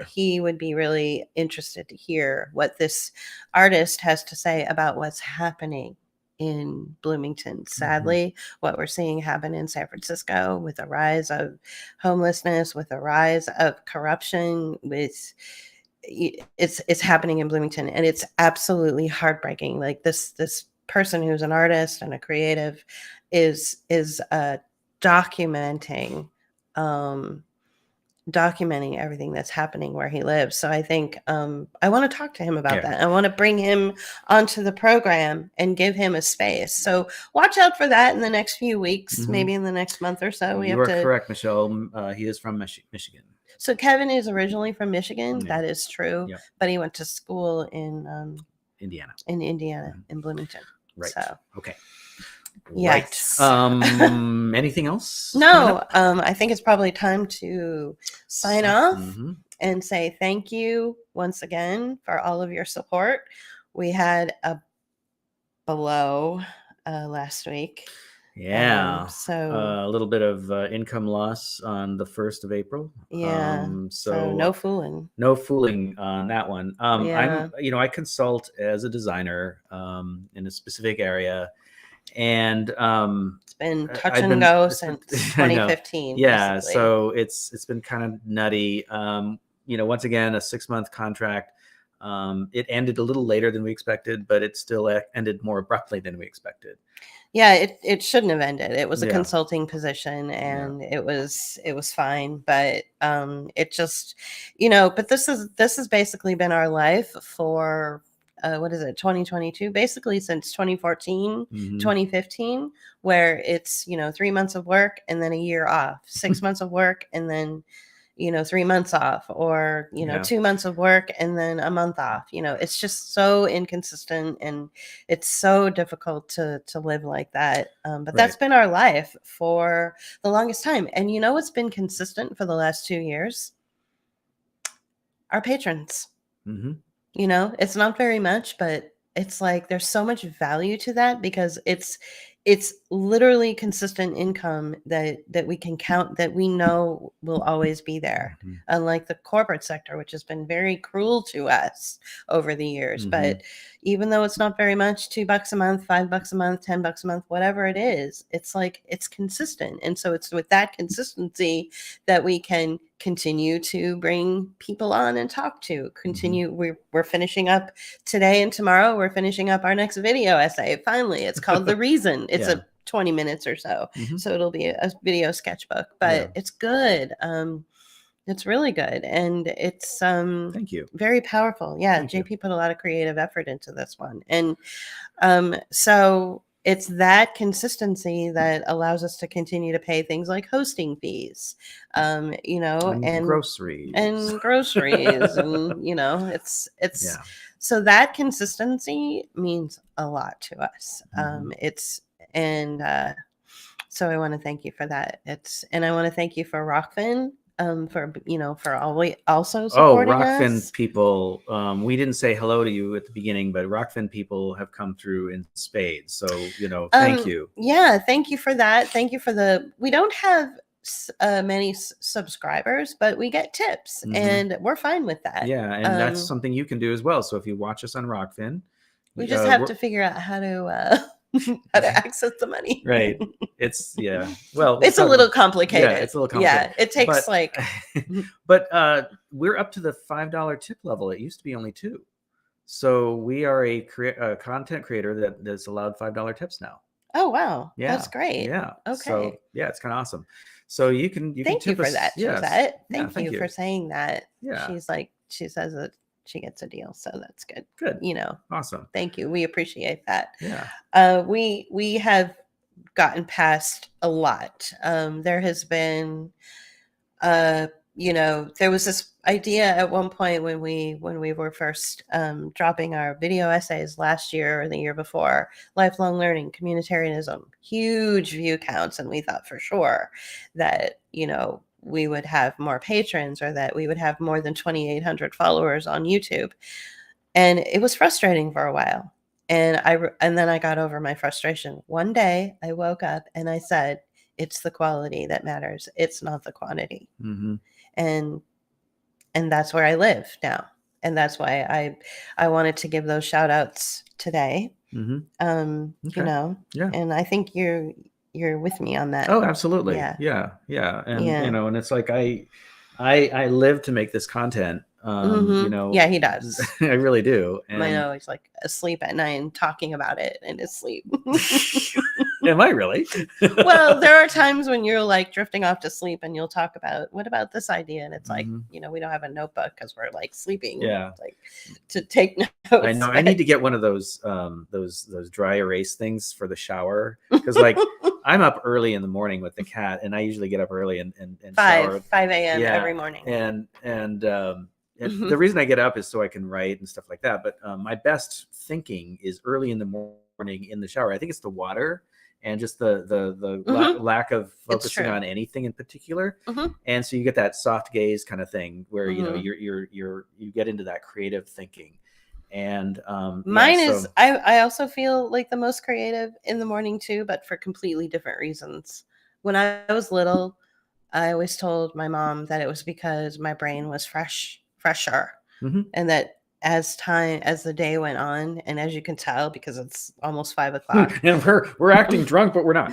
He would be really interested to hear what this artist has to say about what's happening in Bloomington. Sadly, what we're seeing happen in San Francisco with the rise of homelessness, with the rise of corruption, it's happening in Bloomington, and it's absolutely heartbreaking. Like this person who's an artist and a creative is documenting everything that's happening where he lives. So I think I want to talk to him about that. I want to bring him onto the program and give him a space. So watch out for that in the next few weeks, maybe in the next month or so. You are correct, Michelle. He is from Michigan. So Kevin is originally from Michigan. Yeah. That is true. Yep. But he went to school in Indiana. In Bloomington. Right. So okay. Yes. Right. Anything else? No, I think it's probably time to sign off and say thank you once again for all of your support. We had a blow last week. Yeah. So a little bit of income loss on the 1st of April. Yeah. So no fooling. No fooling on that one. Yeah. I consult as a designer in a specific area. And it's been touch and go since 2015. Yeah, basically. So it's been kind of nutty. Once again, a 6-month contract. It ended a little later than we expected, but it still ended more abruptly than we expected. Yeah, it shouldn't have ended. It was a consulting position, and it was fine, but it just, but this has basically been our life for 2022, basically since 2014, 2015, where it's 3 months of work and then a year off, 6 months of work and then 3 months off, or 2 months of work and then a month off. It's just so inconsistent, and it's so difficult to live like that. But that's been our life for the longest time. And what's been consistent for the last 2 years? Our patrons. It's not very much, but it's like there's so much value to that, because it's literally consistent income that we can count, that we know will always be there, unlike the corporate sector, which has been very cruel to us over the years. But even though it's not very much, $2 a month, $5 a month, $10 a month, whatever it is, it's like it's consistent. And so it's with that consistency that we can continue to bring people on and talk to. We're finishing up today, and tomorrow we're finishing up our next video essay. Finally, it's called The Reason. It's a 20 minutes or so. So it'll be a video sketchbook, but it's good. It's really good, and it's thank you, very powerful. Yeah, JP put a lot of creative effort into this one, and so it's that consistency that allows us to continue to pay things like hosting fees, and groceries and it's so that consistency means a lot to us. So I want to thank you for that. And I want to thank you for Rockfin. for always also Oh, supporting Rockfin us. people. We didn't say hello to you at the beginning, but Rockfin people have come through in spades. So, thank you. Yeah, thank you for that. Thank you for we don't have many subscribers, but we get tips, Mhm. and we're fine with that. Yeah, and that's something you can do as well. So if you watch us on Rockfin, we just have to figure out how to how to access the money. Right. It's well, it's a little complicated. Yeah, it's a little complicated. Yeah, it takes but we're up to the $5 tip level. It used to be only $2. So we are a content creator that's allowed $5 tips now. Oh wow, Yeah, that's great. Yeah. Okay. So yeah, it's kind of awesome. So you can thank you tip for us. that, Yes. Josette. Yeah, Thank you for saying that. Yeah. She says that she gets a deal, so that's good. Good. Awesome. Awesome. Thank you. We appreciate that. Yeah. We have gotten past a lot. There has been there was this idea at one point when we were first dropping our video essays last year or the year before, lifelong learning, communitarianism, huge view counts, and we thought for sure that we would have more patrons, or that we would have more than 2,800 followers on YouTube. And it was frustrating for a while, and then I got over my frustration. One day I woke up and I said, it's the quality that matters, it's not the quantity. Mm-hmm. And that's where I live now, and that's why I wanted to give those shout outs today. Mm-hmm. Okay. Yeah. And I think you're with me on that. Oh, absolutely. Yeah. And Yeah. and it's like I live to make this content. Yeah, he does. I really do. And I know he's like asleep at night and talking about it in his sleep. Am I really? Well, there are times when you're like drifting off to sleep and you'll talk about, what about this idea? And it's like, we don't have a notebook because we're like sleeping. Yeah. Like to take notes. I know. I need to get one of those dry erase things for the shower, because like I'm up early in the morning with the cat, and I usually get up early and shower 5 a.m. every morning. And the reason I get up is so I can write and stuff like that. But my best thinking is early in the morning in the shower. I think it's the water and just the lack of focusing on anything in particular. And so you get that soft gaze kind of thing where you get into that creative thinking. And mine is I also feel like the most creative in the morning too, but for completely different reasons. When I was little, I always told my mom that it was because my brain was fresher, and that as the day went on, and as you can tell, because it's almost 5 o'clock, and we're acting drunk, but we're not.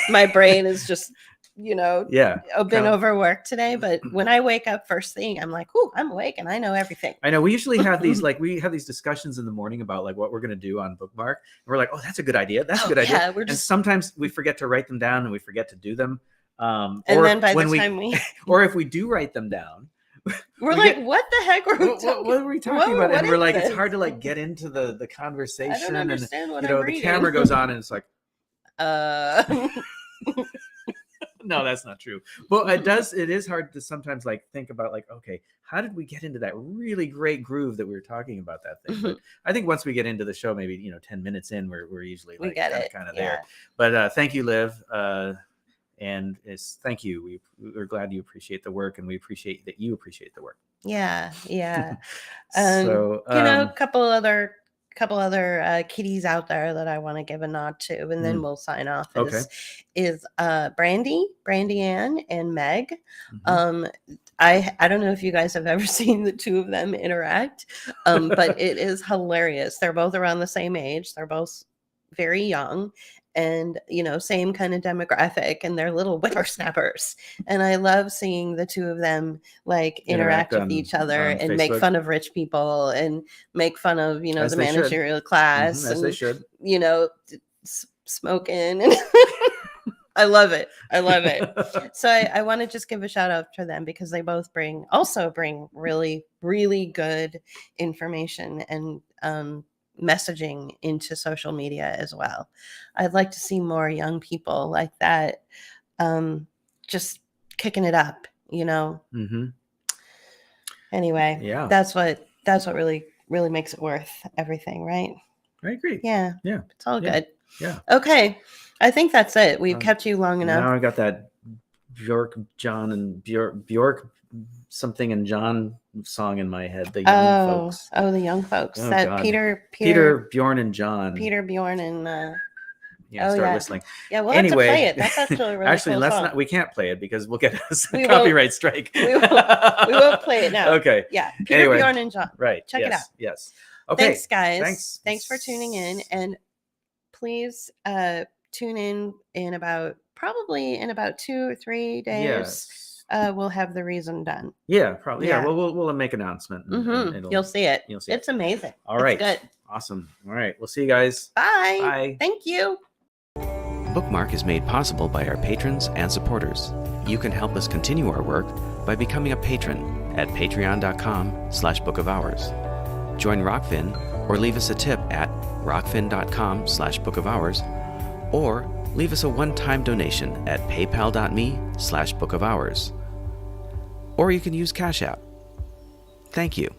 My brain is just been overworked today. But when I wake up first thing, I'm like, "Ooh, I'm awake and I know everything." I know. We usually have these discussions in the morning about like what we're going to do on Bookmark, and we're like, "Oh, that's a good idea. That's a good idea." And sometimes we forget to write them down, and we forget to do them. And then by the time or if we do write them down, we're like, what the heck were we talking? What were we talking about? And we're like, it's hard to like get into the conversation. I don't understand what I'm reading. The camera goes on and it's like, no, that's not true. Well, it is hard to sometimes like think about like, okay, how did we get into that really great groove that we were talking about that thing? But I think once we get into the show, maybe 10 minutes in, we're usually like kind of there. But thank you, Liv. And thank you. We're glad you appreciate the work, and we appreciate that you appreciate the work. Yeah. So a couple other kitties out there that I want to give a nod to, and then we'll sign off. Is Brandy Ann and Meg. I don't know if you guys have ever seen the two of them interact, but it is hilarious. They're both around the same age. They're both very young, and same kind of demographic, and they're little whippersnappers, and I love seeing the two of them like interact with each other and Facebook. Make fun of rich people and make fun of the managerial class, as they should, smoking. And I love it. So I want to just give a shout out to them, because they both bring really, really good information and messaging into social media as well. I'd like to see more young people like that, just kicking it up, Anyway, that's what really, really makes it worth everything, right? I agree. Yeah, it's all good. Yeah. Okay, I think that's it. We've kept you long enough. Now I got that Bjork, John, and Bjork something and John song in my head. The young folks. Oh, the young folks. Oh, That God. Peter, Bjorn, and John. Peter, Bjorn, and Yeah, start whistling. Yeah, we'll Anyway, have to play it. That's actually a really actually, cool let's song. not. We can't play it because we'll get us a We copyright strike. We will play it now. Okay. Yeah, Peter, Anyway, Bjorn, and John. Right. Check it out. Yes. Okay. Thanks, guys. Thanks for tuning in, and please tune in probably in about 2 or 3 days. Yes. We'll have the reason done. Yeah, probably. Yeah. Yeah. Well, we'll make an announcement. And You'll see it. You'll see it's amazing. All right. It's good. Awesome. All right. We'll see you guys. Bye. Bye. Thank you. Bookmark is made possible by our patrons and supporters. You can help us continue our work by becoming a patron at patreon.com/bookofhours. Join Rockfin or leave us a tip at rockfin.com/bookofhours, or leave us a one-time donation at paypal.me/bookofhours. Or you can use Cash App. Thank you.